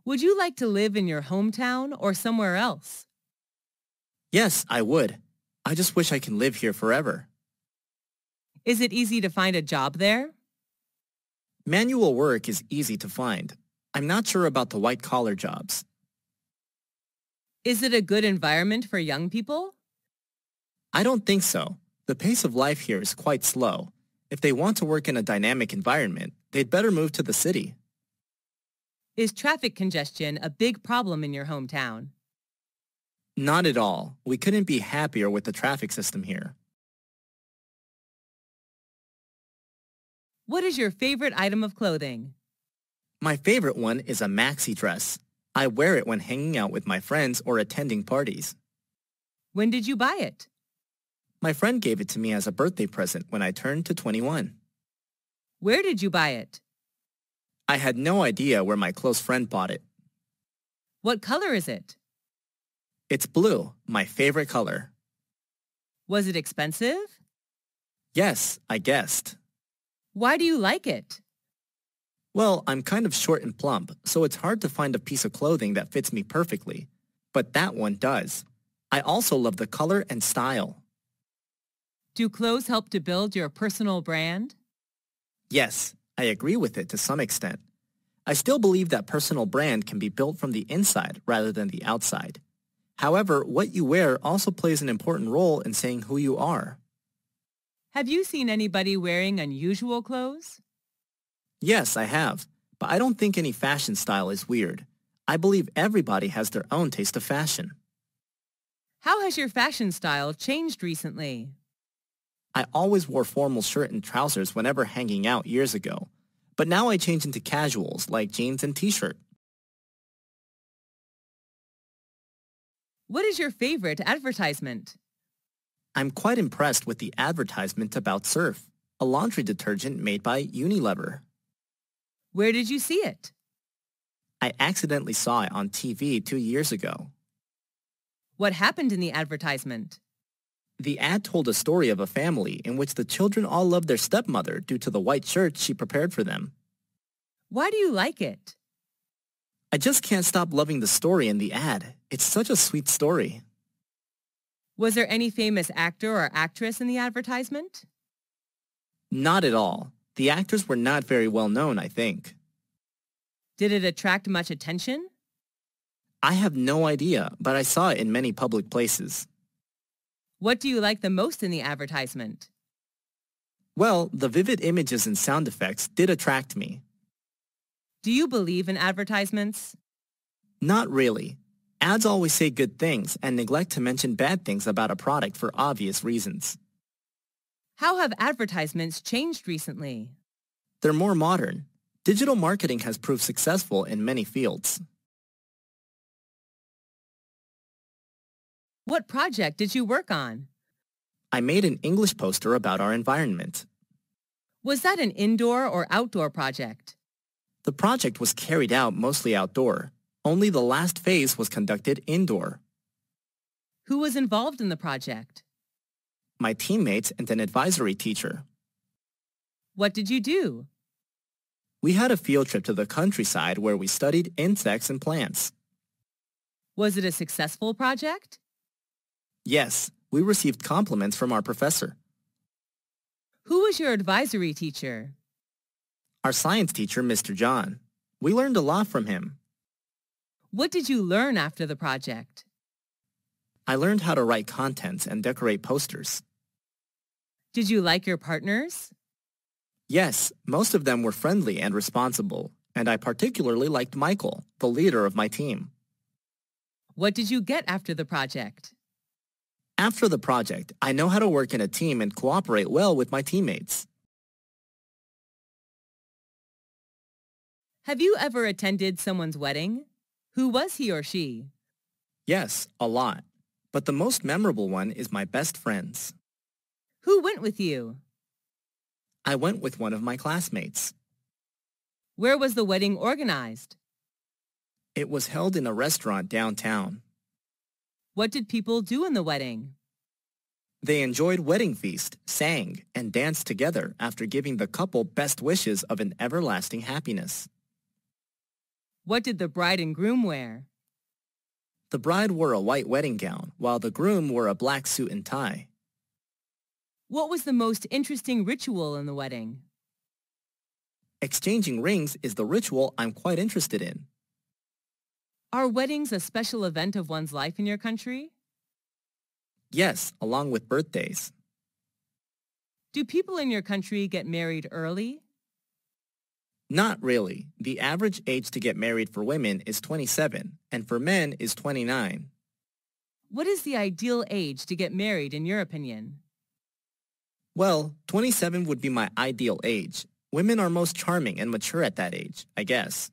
Would you like to live in your hometown or somewhere else? Yes, I would. I just wish I can live here forever. Is it easy to find a job there? Manual work is easy to find. I'm not sure about the white-collar jobs. Is it a good environment for young people? I don't think so. The pace of life here is quite slow. If they want to work in a dynamic environment, they'd better move to the city. Is traffic congestion a big problem in your hometown? Not at all. We couldn't be happier with the traffic system here. What is your favorite item of clothing? My favorite one is a maxi dress. I wear it when hanging out with my friends or attending parties. When did you buy it? My friend gave it to me as a birthday present when I turned to 21. Where did you buy it? I had no idea where my close friend bought it. What color is it? It's blue, my favorite color. Was it expensive? Yes, I guessed. Why do you like it? Well, I'm kind of short and plump, so it's hard to find a piece of clothing that fits me perfectly. But that one does. I also love the color and style. Do clothes help to build your personal brand? Yes, I agree with it to some extent. I still believe that personal brand can be built from the inside rather than the outside. However, what you wear also plays an important role in saying who you are. Have you seen anybody wearing unusual clothes? Yes, I have, but I don't think any fashion style is weird. I believe everybody has their own taste of fashion. How has your fashion style changed recently? I always wore formal shirt and trousers whenever hanging out years ago, but now I change into casuals like jeans and t-shirt. What is your favorite advertisement? I'm quite impressed with the advertisement about Surf, a laundry detergent made by Unilever. Where did you see it? I accidentally saw it on TV 2 years ago. What happened in the advertisement? The ad told a story of a family in which the children all loved their stepmother due to the white shirts she prepared for them. Why do you like it? I just can't stop loving the story in the ad. It's such a sweet story. Was there any famous actor or actress in the advertisement? Not at all. The actors were not very well known, I think. Did it attract much attention? I have no idea, but I saw it in many public places. What do you like the most in the advertisement? Well, the vivid images and sound effects did attract me. Do you believe in advertisements? Not really. Ads always say good things and neglect to mention bad things about a product for obvious reasons. How have advertisements changed recently? They're more modern. Digital marketing has proved successful in many fields. What project did you work on? I made an English poster about our environment. Was that an indoor or outdoor project? The project was carried out mostly outdoor. Only the last phase was conducted indoor. Who was involved in the project? My teammates and an advisory teacher. What did you do? We had a field trip to the countryside where we studied insects and plants. Was it a successful project? Yes, we received compliments from our professor. Who was your advisory teacher? Our science teacher, Mr. John. We learned a lot from him. What did you learn after the project? I learned how to write contents and decorate posters. Did you like your partners? Yes, most of them were friendly and responsible, and I particularly liked Michael, the leader of my team. What did you get after the project? After the project, I know how to work in a team and cooperate well with my teammates. Have you ever attended someone's wedding? Who was he or she? Yes, a lot. But the most memorable one is my best friend's. Who went with you? I went with one of my classmates. Where was the wedding organized? It was held in a restaurant downtown. What did people do in the wedding? They enjoyed wedding feast, sang, and danced together after giving the couple best wishes of an everlasting happiness. What did the bride and groom wear? The bride wore a white wedding gown, while the groom wore a black suit and tie. What was the most interesting ritual in the wedding? Exchanging rings is the ritual I'm quite interested in. Are weddings a special event of one's life in your country? Yes, along with birthdays. Do people in your country get married early? Not really. The average age to get married for women is 27, and for men is 29. What is the ideal age to get married in your opinion? Well, 27 would be my ideal age. Women are most charming and mature at that age, I guess.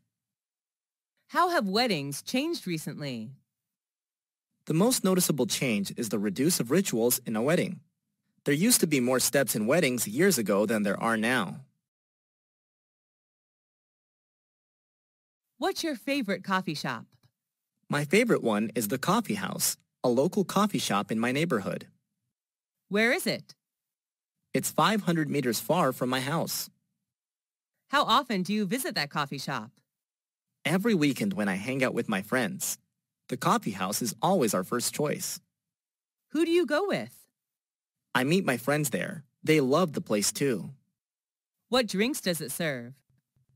How have weddings changed recently? The most noticeable change is the reduce of rituals in a wedding. There used to be more steps in weddings years ago than there are now. What's your favorite coffee shop? My favorite one is the Coffee House, a local coffee shop in my neighborhood. Where is it? It's 500 meters far from my house. How often do you visit that coffee shop? Every weekend when I hang out with my friends. The coffee house is always our first choice. Who do you go with? I meet my friends there. They love the place too. What drinks does it serve?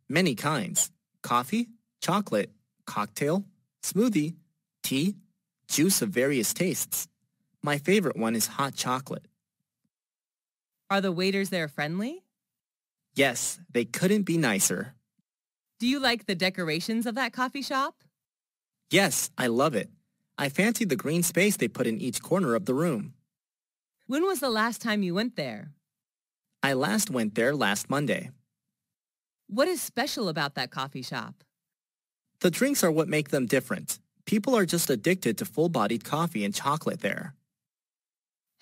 Many kinds. Coffee, chocolate, cocktail, smoothie, tea, juice of various tastes. My favorite one is hot chocolate. Are the waiters there friendly? Yes, they couldn't be nicer. Do you like the decorations of that coffee shop? Yes, I love it. I fancy the green space they put in each corner of the room. When was the last time you went there? I last went there last Monday. What is special about that coffee shop? The drinks are what make them different. People are just addicted to full-bodied coffee and chocolate there.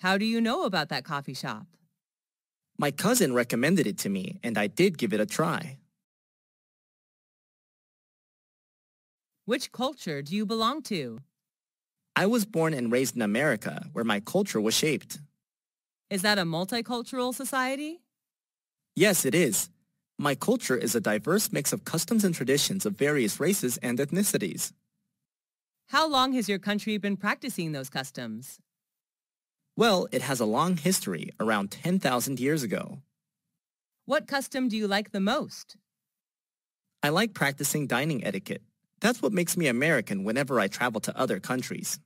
How do you know about that coffee shop? My cousin recommended it to me, and I did give it a try. Which culture do you belong to? I was born and raised in America, where my culture was shaped. Is that a multicultural society? Yes, it is. My culture is a diverse mix of customs and traditions of various races and ethnicities. How long has your country been practicing those customs? Well, it has a long history, around 10,000 years ago. What custom do you like the most? I like practicing dining etiquette. That's what makes me American whenever I travel to other countries.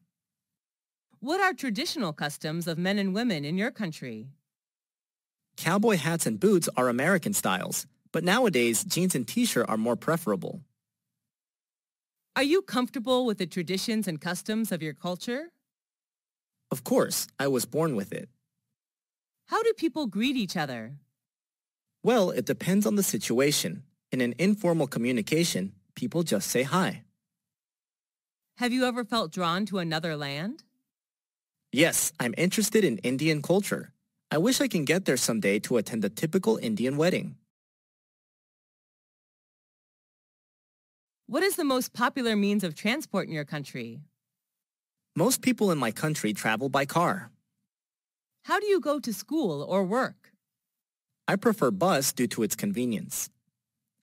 What are traditional customs of men and women in your country? Cowboy hats and boots are American styles, but nowadays jeans and t-shirt are more preferable. Are you comfortable with the traditions and customs of your culture? Of course, I was born with it. How do people greet each other? Well, it depends on the situation. In an informal communication, people just say hi. Have you ever felt drawn to another land? Yes, I'm interested in Indian culture. I wish I can get there someday to attend a typical Indian wedding. What is the most popular means of transport in your country? Most people in my country travel by car. How do you go to school or work? I prefer bus due to its convenience.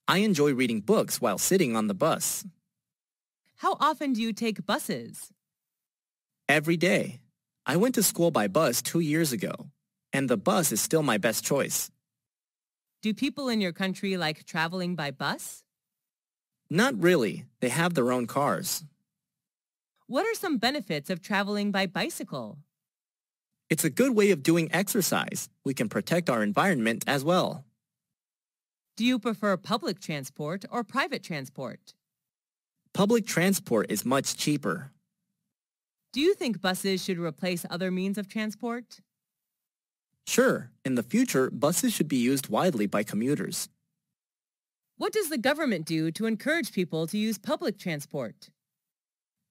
I enjoy reading books while sitting on the bus. How often do you take buses? Every day. I went to school by bus 2 years ago, and the bus is still my best choice. Do people in your country like traveling by bus? Not really. They have their own cars. What are some benefits of traveling by bicycle? It's a good way of doing exercise. We can protect our environment as well. Do you prefer public transport or private transport? Public transport is much cheaper. Do you think buses should replace other means of transport? Sure, in the future, buses should be used widely by commuters. What does the government do to encourage people to use public transport?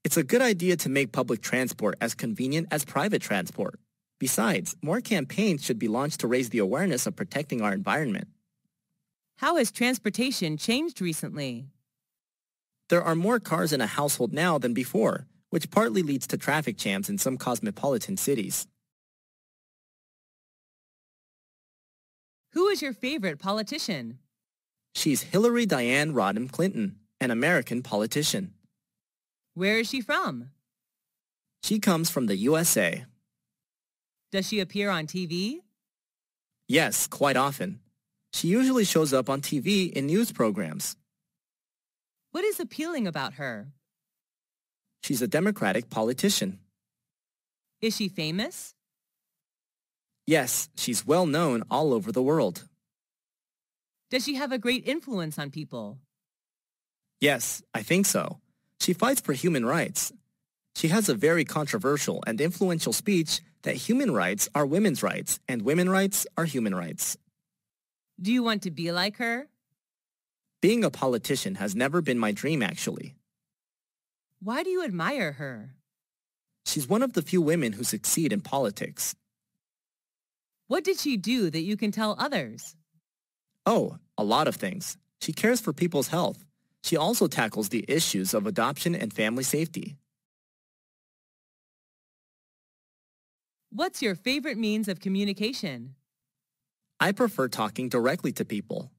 It's a good idea to make public transport as convenient as private transport. Besides, more campaigns should be launched to raise the awareness of protecting our environment. How has transportation changed recently? There are more cars in a household now than before, which partly leads to traffic jams in some cosmopolitan cities. Who is your favorite politician? She's Hillary Diane Rodham Clinton, an American politician. Where is she from? She comes from the USA. Does she appear on TV? Yes, quite often. She usually shows up on TV in news programs. What is appealing about her? She's a Democratic politician. Is she famous? Yes, she's well known all over the world. Does she have a great influence on people? Yes, I think so. She fights for human rights. She has a very controversial and influential speech that human rights are women's rights and women's rights are human rights. Do you want to be like her? Being a politician has never been my dream, actually. Why do you admire her? She's one of the few women who succeed in politics. What did she do that you can tell others? Oh, a lot of things. She cares for people's health. She also tackles the issues of adoption and family safety. What's your favorite means of communication? I prefer talking directly to people.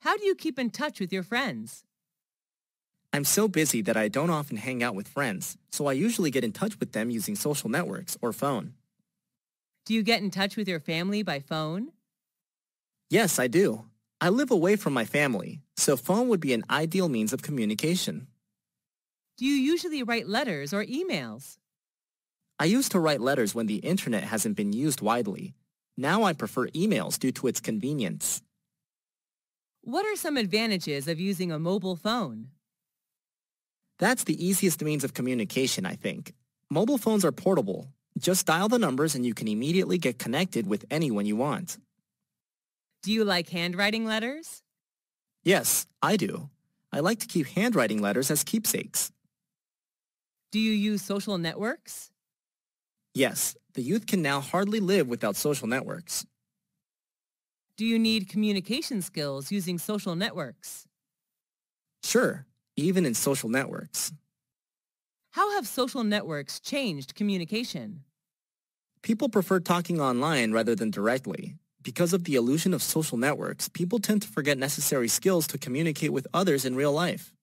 How do you keep in touch with your friends? I'm so busy that I don't often hang out with friends, so I usually get in touch with them using social networks or phone. Do you get in touch with your family by phone? Yes, I do. I live away from my family, so phone would be an ideal means of communication. Do you usually write letters or emails? I used to write letters when the internet hasn't been used widely. Now I prefer emails due to its convenience. What are some advantages of using a mobile phone? That's the easiest means of communication, I think. Mobile phones are portable. Just dial the numbers and you can immediately get connected with anyone you want. Do you like handwriting letters? Yes, I do. I like to keep handwriting letters as keepsakes. Do you use social networks? Yes, the youth can now hardly live without social networks. Do you need communication skills using social networks? Sure, even in social networks. How have social networks changed communication? People prefer talking online rather than directly. Because of the illusion of social networks, people tend to forget necessary skills to communicate with others in real life.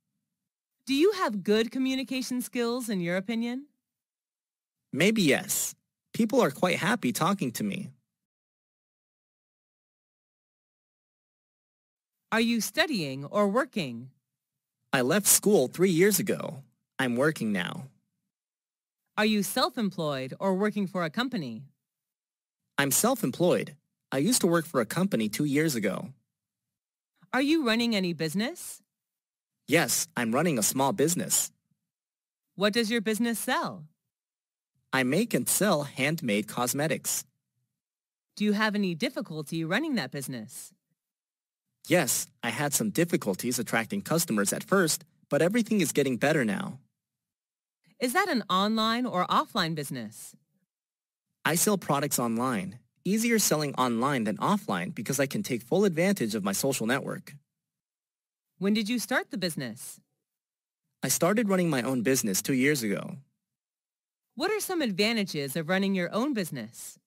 Do you have good communication skills in your opinion? Maybe yes. People are quite happy talking to me. Are you studying or working? I left school 3 years ago. I'm working now. Are you self-employed or working for a company? I'm self-employed. I used to work for a company 2 years ago. Are you running any business? Yes, I'm running a small business. What does your business sell? I make and sell handmade cosmetics. Do you have any difficulty running that business? Yes, I had some difficulties attracting customers at first, but everything is getting better now. Is that an online or offline business? I sell products online. Easier selling online than offline because I can take full advantage of my social network. When did you start the business? I started running my own business 2 years ago. What are some advantages of running your own business?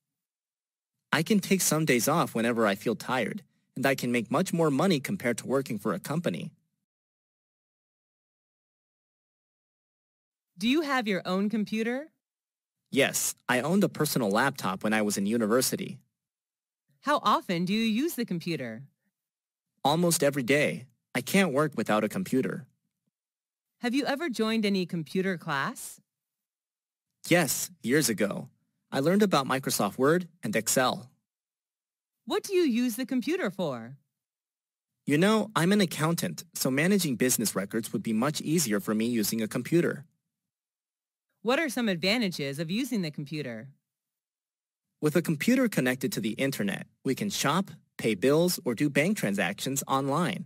I can take some days off whenever I feel tired, and I can make much more money compared to working for a company. Do you have your own computer? Yes, I owned a personal laptop when I was in university. How often do you use the computer? Almost every day. I can't work without a computer. Have you ever joined any computer class? Yes, years ago. I learned about Microsoft Word and Excel. What do you use the computer for? You know, I'm an accountant, so managing business records would be much easier for me using a computer. What are some advantages of using the computer? With a computer connected to the internet, we can shop, pay bills, or do bank transactions online.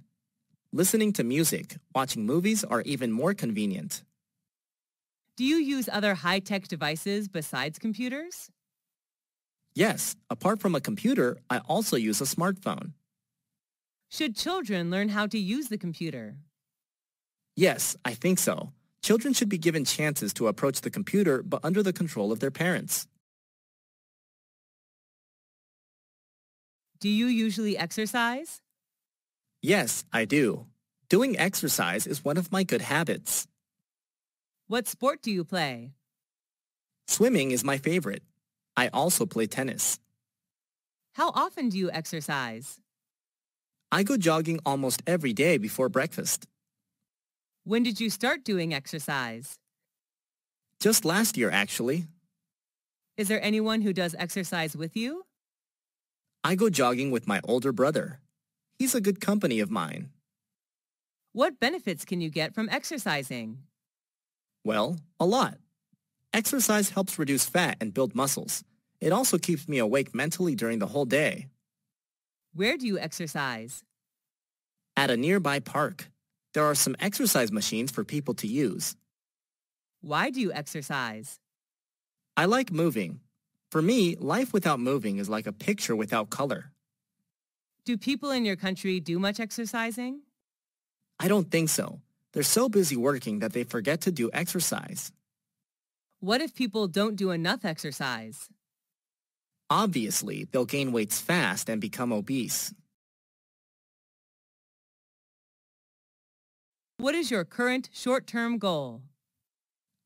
Listening to music, watching movies are even more convenient. Do you use other high-tech devices besides computers? Yes, apart from a computer, I also use a smartphone. Should children learn how to use the computer? Yes, I think so. Children should be given chances to approach the computer, but under the control of their parents. Do you usually exercise? Yes, I do. Doing exercise is one of my good habits. What sport do you play? Swimming is my favorite. I also play tennis. How often do you exercise? I go jogging almost every day before breakfast. When did you start doing exercise? Just last year, actually. Is there anyone who does exercise with you? I go jogging with my older brother. He's a good company of mine. What benefits can you get from exercising? Well, a lot. Exercise helps reduce fat and build muscles. It also keeps me awake mentally during the whole day. Where do you exercise? At a nearby park, there are some exercise machines for people to use. Why do you exercise? I like moving. For me, life without moving is like a picture without color. Do people in your country do much exercising? I don't think so. They're so busy working that they forget to do exercise. What if people don't do enough exercise? Obviously, they'll gain weights fast and become obese. What is your current short-term goal?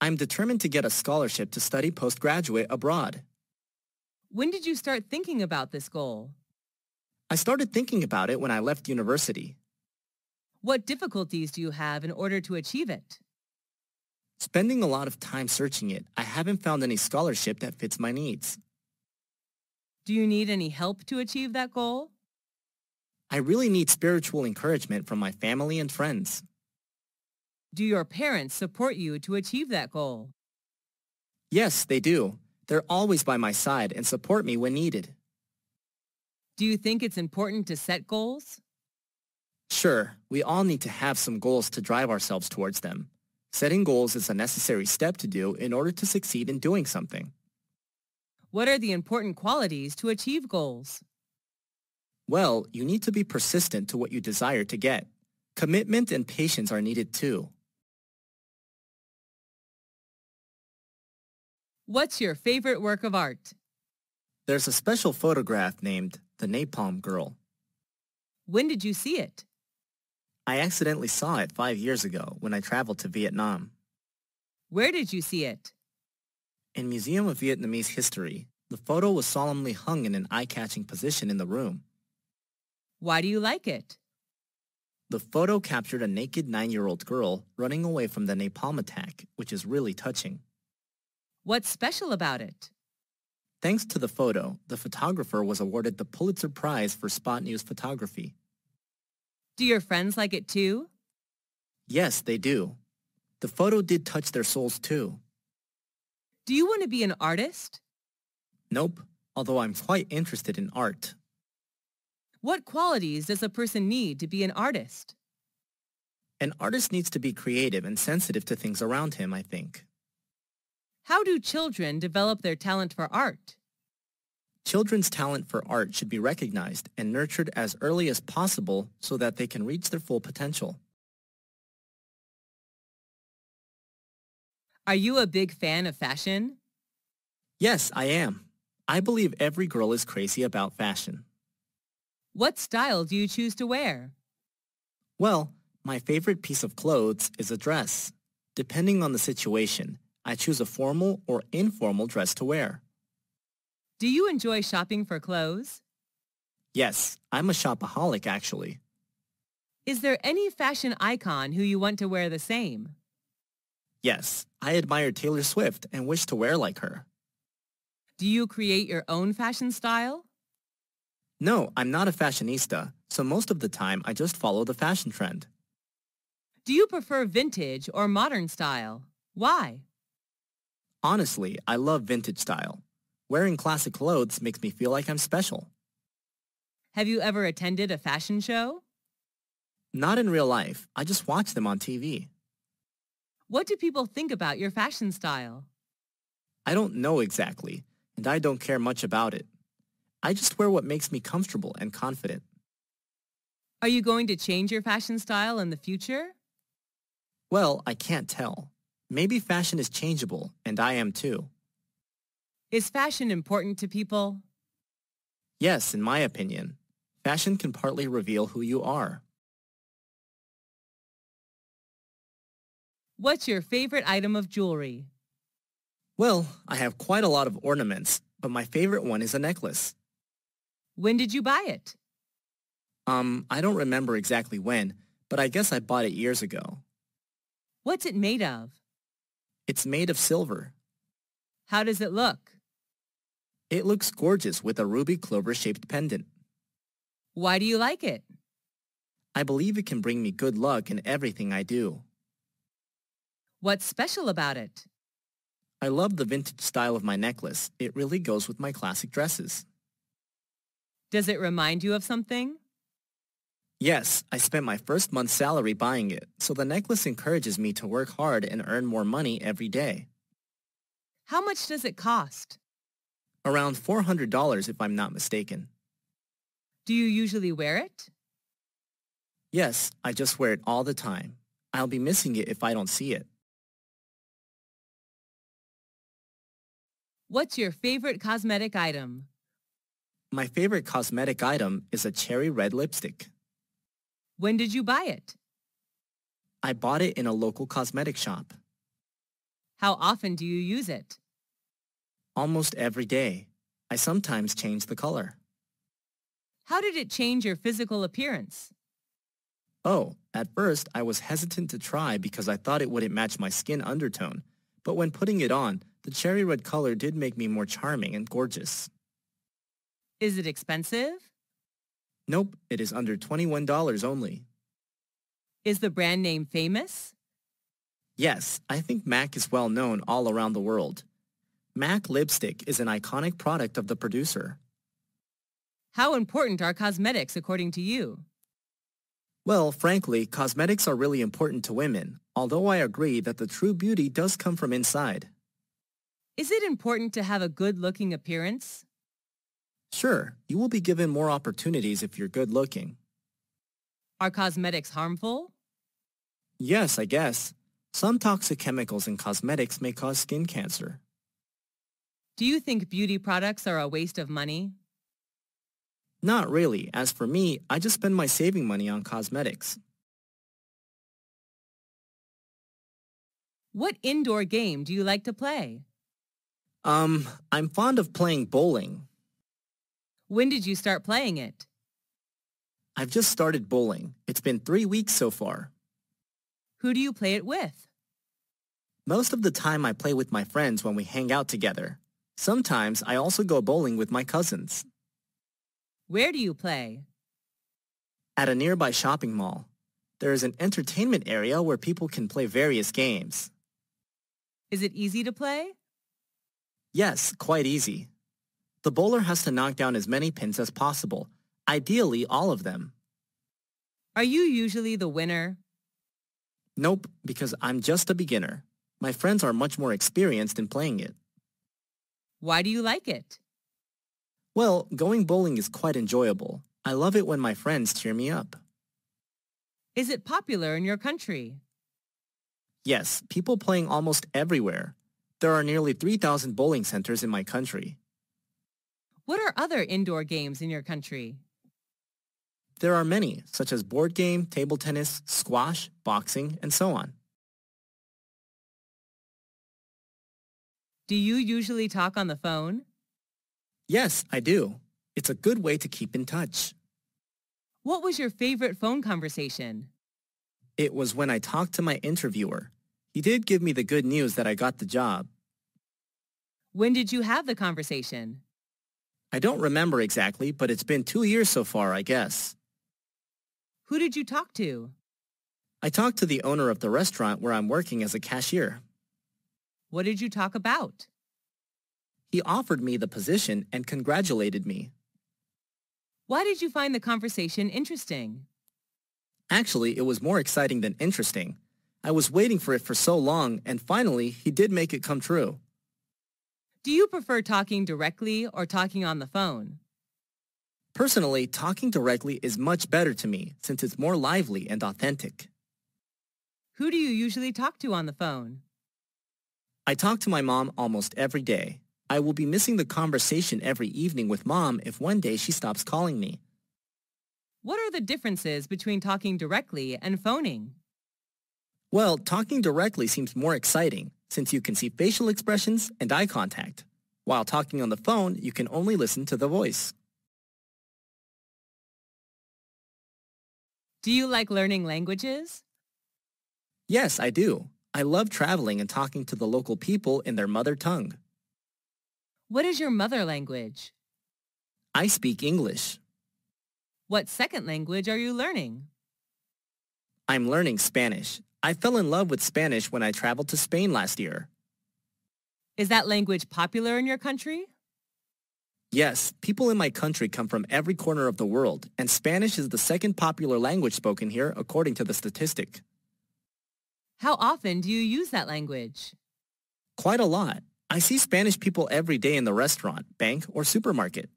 I'm determined to get a scholarship to study postgraduate abroad. When did you start thinking about this goal? I started thinking about it when I left university. What difficulties do you have in order to achieve it? Spending a lot of time searching it, I haven't found any scholarship that fits my needs. Do you need any help to achieve that goal? I really need spiritual encouragement from my family and friends. Do your parents support you to achieve that goal? Yes, they do. They're always by my side and support me when needed. Do you think it's important to set goals? Sure, we all need to have some goals to drive ourselves towards them. Setting goals is a necessary step to do in order to succeed in doing something. What are the important qualities to achieve goals? Well, you need to be persistent to what you desire to get. Commitment and patience are needed too. What's your favorite work of art? There's a special photograph named The Napalm Girl. When did you see it? I accidentally saw it 5 years ago when I traveled to Vietnam. Where did you see it? In Museum of Vietnamese History, the photo was solemnly hung in an eye-catching position in the room. Why do you like it? The photo captured a naked 9-year-old girl running away from the napalm attack, which is really touching. What's special about it? Thanks to the photo, the photographer was awarded the Pulitzer Prize for Spot News photography. Do your friends like it too? Yes, they do. The photo did touch their souls too. Do you want to be an artist? Nope, although I'm quite interested in art. What qualities does a person need to be an artist? An artist needs to be creative and sensitive to things around him, I think. How do children develop their talent for art? Children's talent for art should be recognized and nurtured as early as possible so that they can reach their full potential. Are you a big fan of fashion? Yes, I am. I believe every girl is crazy about fashion. What style do you choose to wear? Well, my favorite piece of clothes is a dress. Depending on the situation, I choose a formal or informal dress to wear. Do you enjoy shopping for clothes? Yes, I'm a shopaholic actually. Is there any fashion icon who you want to wear the same? Yes, I admire Taylor Swift and wish to wear like her. Do you create your own fashion style? No, I'm not a fashionista, so most of the time I just follow the fashion trend. Do you prefer vintage or modern style? Why? Honestly, I love vintage style. Wearing classic clothes makes me feel like I'm special. Have you ever attended a fashion show? Not in real life, I just watch them on TV. What do people think about your fashion style? I don't know exactly, and I don't care much about it. I just wear what makes me comfortable and confident. Are you going to change your fashion style in the future? Well, I can't tell. Maybe fashion is changeable, and I am too. Is fashion important to people? Yes, in my opinion. Fashion can partly reveal who you are. What's your favorite item of jewelry? Well, I have quite a lot of ornaments, but my favorite one is a necklace. When did you buy it? I don't remember exactly when, but I guess I bought it years ago. What's it made of? It's made of silver. How does it look? It looks gorgeous with a ruby clover-shaped pendant. Why do you like it? I believe it can bring me good luck in everything I do. What's special about it? I love the vintage style of my necklace. It really goes with my classic dresses. Does it remind you of something? Yes, I spent my first month's salary buying it, so the necklace encourages me to work hard and earn more money every day. How much does it cost? Around $400 if I'm not mistaken. Do you usually wear it? Yes, I just wear it all the time. I'll be missing it if I don't see it. What's your favorite cosmetic item? My favorite cosmetic item is a cherry red lipstick. When did you buy it? I bought it in a local cosmetic shop. How often do you use it? Almost every day. I sometimes change the color. How did it change your physical appearance? Oh, at first I was hesitant to try because I thought it wouldn't match my skin undertone, but when putting it on, the cherry red color did make me more charming and gorgeous. Is it expensive? Nope, it is under $21 only. Is the brand name famous? Yes, I think MAC is well known all around the world. MAC lipstick is an iconic product of the producer. How important are cosmetics according to you? Well, frankly, cosmetics are really important to women, although I agree that the true beauty does come from inside. Is it important to have a good-looking appearance? Sure, you will be given more opportunities if you're good looking. Are cosmetics harmful? Yes, I guess. Some toxic chemicals in cosmetics may cause skin cancer. Do you think beauty products are a waste of money? Not really. As for me, I just spend my saving money on cosmetics. What indoor game do you like to play? I'm fond of playing bowling. When did you start playing it? I've just started bowling. It's been 3 weeks so far. Who do you play it with? Most of the time I play with my friends when we hang out together. Sometimes I also go bowling with my cousins. Where do you play? At a nearby shopping mall. There is an entertainment area where people can play various games. Is it easy to play? Yes, quite easy. The bowler has to knock down as many pins as possible, ideally all of them. Are you usually the winner? Nope, because I'm just a beginner. My friends are much more experienced in playing it. Why do you like it? Well, going bowling is quite enjoyable. I love it when my friends cheer me up. Is it popular in your country? Yes, people playing almost everywhere. There are nearly 3,000 bowling centers in my country. What are other indoor games in your country? There are many, such as board game, table tennis, squash, boxing, and so on. Do you usually talk on the phone? Yes, I do. It's a good way to keep in touch. What was your favorite phone conversation? It was when I talked to my interviewer. He did give me the good news that I got the job. When did you have the conversation? I don't remember exactly, but it's been 2 years so far, I guess. Who did you talk to? I talked to the owner of the restaurant where I'm working as a cashier. What did you talk about? He offered me the position and congratulated me. Why did you find the conversation interesting? Actually, it was more exciting than interesting. I was waiting for it for so long, and finally, he did make it come true. Do you prefer talking directly or talking on the phone? Personally, talking directly is much better to me since it's more lively and authentic. Who do you usually talk to on the phone? I talk to my mom almost every day. I will be missing the conversation every evening with Mom if one day she stops calling me. What are the differences between talking directly and phoning? Well, talking directly seems more exciting since you can see facial expressions and eye contact. While talking on the phone, you can only listen to the voice. Do you like learning languages? Yes, I do. I love traveling and talking to the local people in their mother tongue. What is your mother language? I speak English. What second language are you learning? I'm learning Spanish. I fell in love with Spanish when I traveled to Spain last year. Is that language popular in your country? Yes, people in my country come from every corner of the world, and Spanish is the second popular language spoken here according to the statistic. How often do you use that language? Quite a lot. I see Spanish people every day in the restaurant, bank, or supermarket.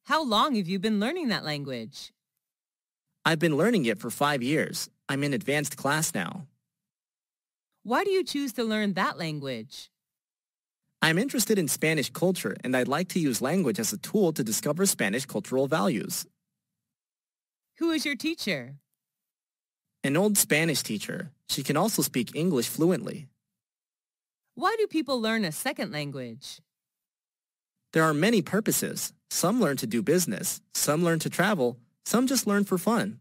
How long have you been learning that language? I've been learning it for 5 years. I'm in advanced class now. Why do you choose to learn that language? I'm interested in Spanish culture, and I'd like to use language as a tool to discover Spanish cultural values. Who is your teacher? An old Spanish teacher. She can also speak English fluently. Why do people learn a second language? There are many purposes. Some learn to do business, some learn to travel, some just learn for fun.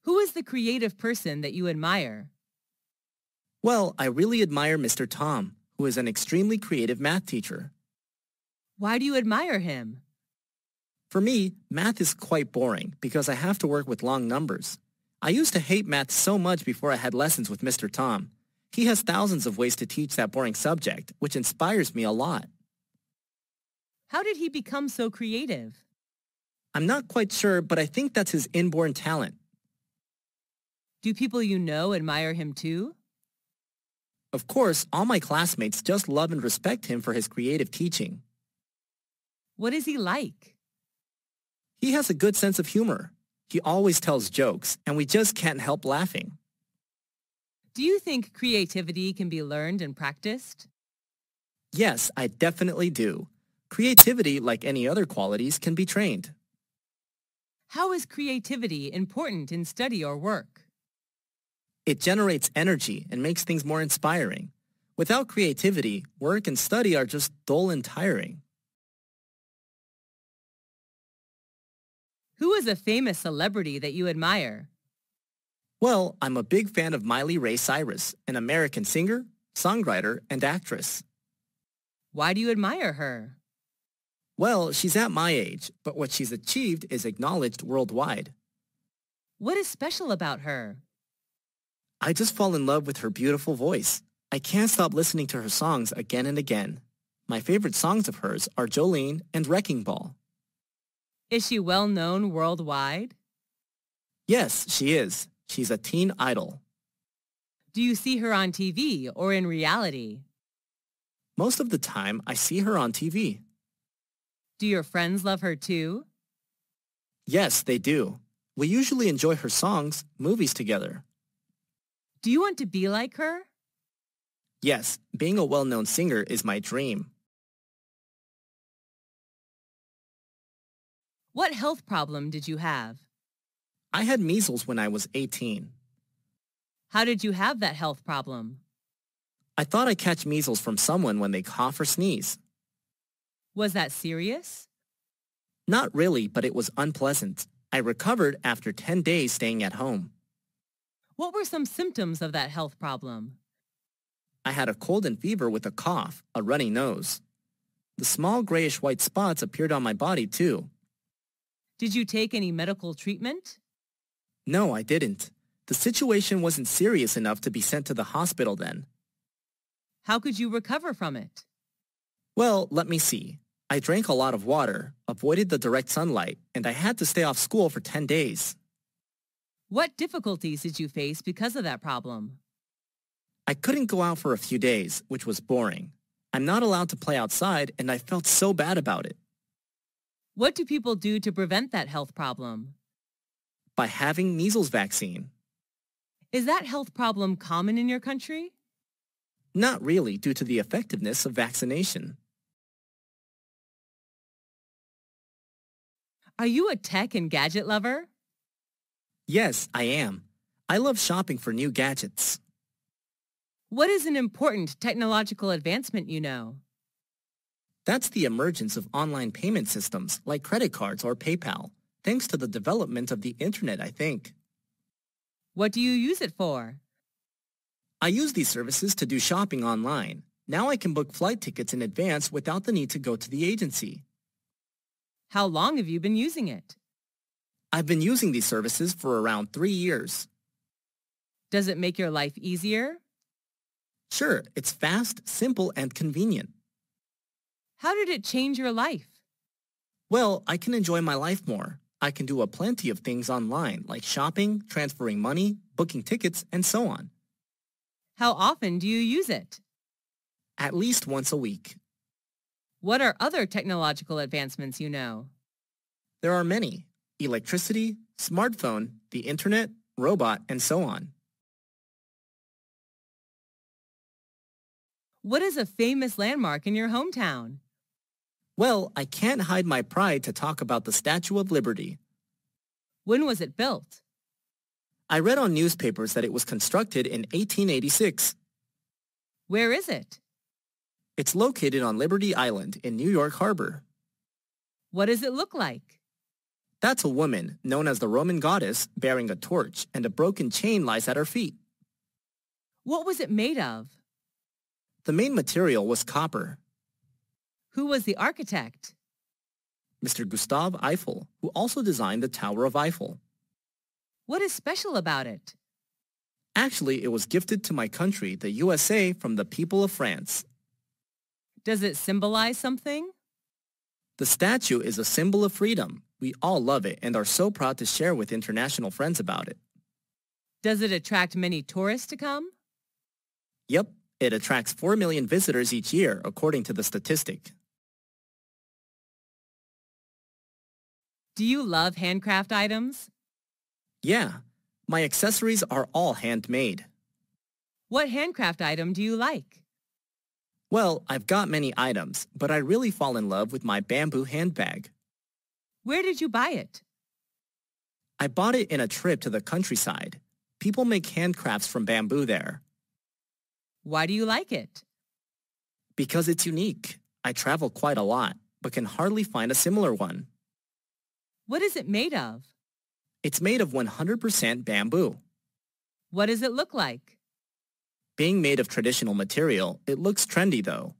Who is the creative person that you admire? Well, I really admire Mr. Tom, who is an extremely creative math teacher. Why do you admire him? For me, math is quite boring because I have to work with long numbers. I used to hate math so much before I had lessons with Mr. Tom. He has thousands of ways to teach that boring subject, which inspires me a lot. How did he become so creative? I'm not quite sure, but I think that's his inborn talent. Do people you know admire him too? Of course, all my classmates just love and respect him for his creative teaching. What is he like? He has a good sense of humor. He always tells jokes, and we just can't help laughing. Do you think creativity can be learned and practiced? Yes, I definitely do. Creativity, like any other qualities, can be trained. How is creativity important in study or work? It generates energy and makes things more inspiring. Without creativity, work and study are just dull and tiring. Who is a famous celebrity that you admire? Well, I'm a big fan of Miley Ray Cyrus, an American singer, songwriter, and actress. Why do you admire her? Well, she's at my age, but what she's achieved is acknowledged worldwide. What is special about her? I just fall in love with her beautiful voice. I can't stop listening to her songs again and again. My favorite songs of hers are Jolene and Wrecking Ball. Is she well known worldwide? Yes, she is. She's a teen idol. Do you see her on TV or in reality? Most of the time, I see her on TV. Do your friends love her too? Yes, they do. We usually enjoy her songs, movies together. Do you want to be like her? Yes, being a well-known singer is my dream. What health problem did you have? I had measles when I was 18. How did you have that health problem? I thought I'd catch measles from someone when they cough or sneeze. Was that serious? Not really, but it was unpleasant. I recovered after 10 days staying at home. What were some symptoms of that health problem? I had a cold and fever with a cough, a runny nose. The small grayish-white spots appeared on my body too. Did you take any medical treatment? No, I didn't. The situation wasn't serious enough to be sent to the hospital then. How could you recover from it? Well, let me see. I drank a lot of water, avoided the direct sunlight, and I had to stay off school for 10 days. What difficulties did you face because of that problem? I couldn't go out for a few days, which was boring. I'm not allowed to play outside, and I felt so bad about it. What do people do to prevent that health problem? By having measles vaccine. Is that health problem common in your country? Not really, due to the effectiveness of vaccination. Are you a tech and gadget lover? Yes, I am. I love shopping for new gadgets. What is an important technological advancement you know? That's the emergence of online payment systems like credit cards or PayPal, thanks to the development of the internet, I think. What do you use it for? I use these services to do shopping online. Now I can book flight tickets in advance without the need to go to the agency. How long have you been using it? I've been using these services for around 3 years. Does it make your life easier? Sure, it's fast, simple, and convenient. How did it change your life? Well, I can enjoy my life more. I can do a plenty of things online, like shopping, transferring money, booking tickets, and so on. How often do you use it? At least once a week. What are other technological advancements you know? There are many. Electricity, smartphone, the internet, robot, and so on. What is a famous landmark in your hometown? Well, I can't hide my pride to talk about the Statue of Liberty. When was it built? I read on newspapers that it was constructed in 1886. Where is it? It's located on Liberty Island in New York Harbor. What does it look like? That's a woman, known as the Roman goddess, bearing a torch, and a broken chain lies at her feet. What was it made of? The main material was copper. Who was the architect? Mr. Gustav Eiffel, who also designed the Tower of Eiffel. What is special about it? Actually, it was gifted to my country, the USA, from the people of France. Does it symbolize something? The statue is a symbol of freedom. We all love it and are so proud to share with international friends about it. Does it attract many tourists to come? Yep, it attracts 4 million visitors each year, according to the statistic. Do you love handcraft items? Yeah, my accessories are all handmade. What handcraft item do you like? Well, I've got many items, but I really fall in love with my bamboo handbag. Where did you buy it? I bought it in a trip to the countryside. People make handcrafts from bamboo there. Why do you like it? Because it's unique. I travel quite a lot, but can hardly find a similar one. What is it made of? It's made of 100% bamboo. What does it look like? Being made of traditional material, it looks trendy though.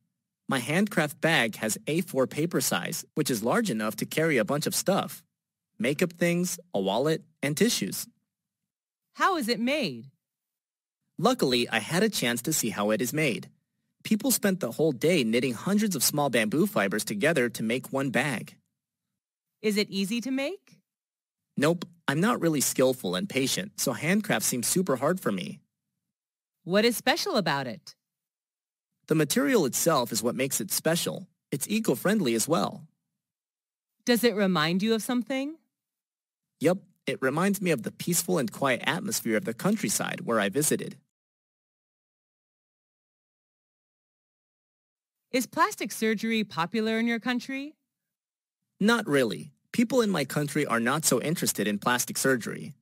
My handcraft bag has A4 paper size, which is large enough to carry a bunch of stuff. Makeup things, a wallet, and tissues. How is it made? Luckily, I had a chance to see how it is made. People spent the whole day knitting hundreds of small bamboo fibers together to make one bag. Is it easy to make? Nope, I'm not really skillful and patient, so handcraft seems super hard for me. What is special about it? The material itself is what makes it special. It's eco-friendly as well. Does it remind you of something? Yep, it reminds me of the peaceful and quiet atmosphere of the countryside where I visited. Is plastic surgery popular in your country? Not really. People in my country are not so interested in plastic surgery.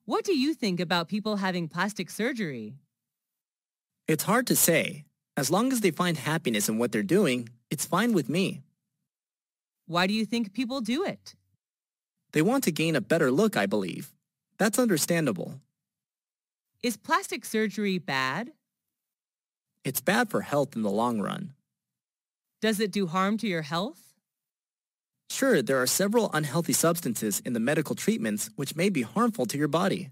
What do you think about people having plastic surgery? It's hard to say. As long as they find happiness in what they're doing, it's fine with me. Why do you think people do it? They want to gain a better look, I believe. That's understandable. Is plastic surgery bad? It's bad for health in the long run. Does it do harm to your health? Sure, there are several unhealthy substances in the medical treatments which may be harmful to your body.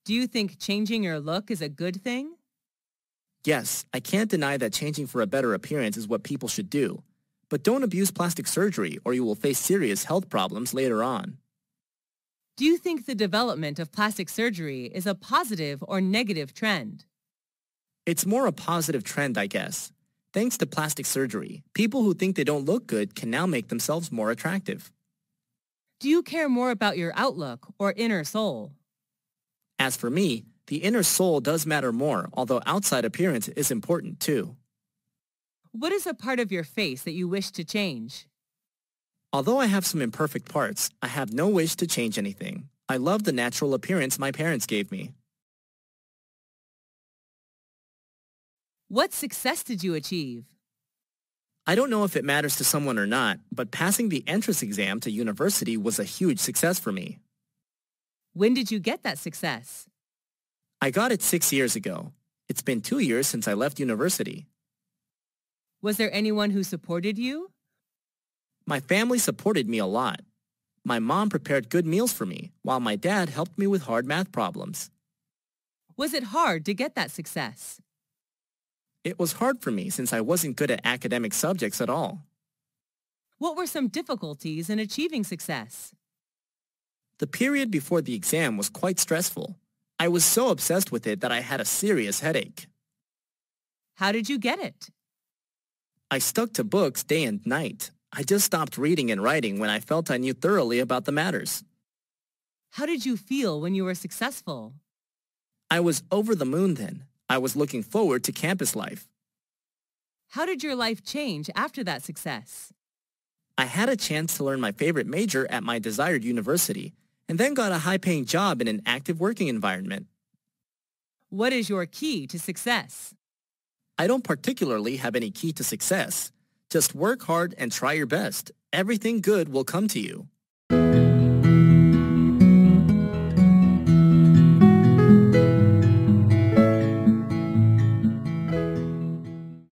Do you think changing your look is a good thing? Yes, I can't deny that changing for a better appearance is what people should do. But don't abuse plastic surgery or you will face serious health problems later on. Do you think the development of plastic surgery is a positive or negative trend? It's more a positive trend, I guess. Thanks to plastic surgery, people who think they don't look good can now make themselves more attractive. Do you care more about your outlook or inner soul? As for me, the inner soul does matter more, although outside appearance is important too. What is a part of your face that you wish to change? Although I have some imperfect parts, I have no wish to change anything. I love the natural appearance my parents gave me. What success did you achieve? I don't know if it matters to someone or not, but passing the entrance exam to university was a huge success for me. When did you get that success? I got it 6 years ago. It's been 2 years since I left university. Was there anyone who supported you? My family supported me a lot. My mom prepared good meals for me, while my dad helped me with hard math problems. Was it hard to get that success? It was hard for me since I wasn't good at academic subjects at all. What were some difficulties in achieving success? The period before the exam was quite stressful. I was so obsessed with it that I had a serious headache. How did you get it? I stuck to books day and night. I just stopped reading and writing when I felt I knew thoroughly about the matters. How did you feel when you were successful? I was over the moon then. I was looking forward to campus life. How did your life change after that success? I had a chance to learn my favorite major at my desired university, and then got a high-paying job in an active working environment. What is your key to success? I don't particularly have any key to success. Just work hard and try your best. Everything good will come to you.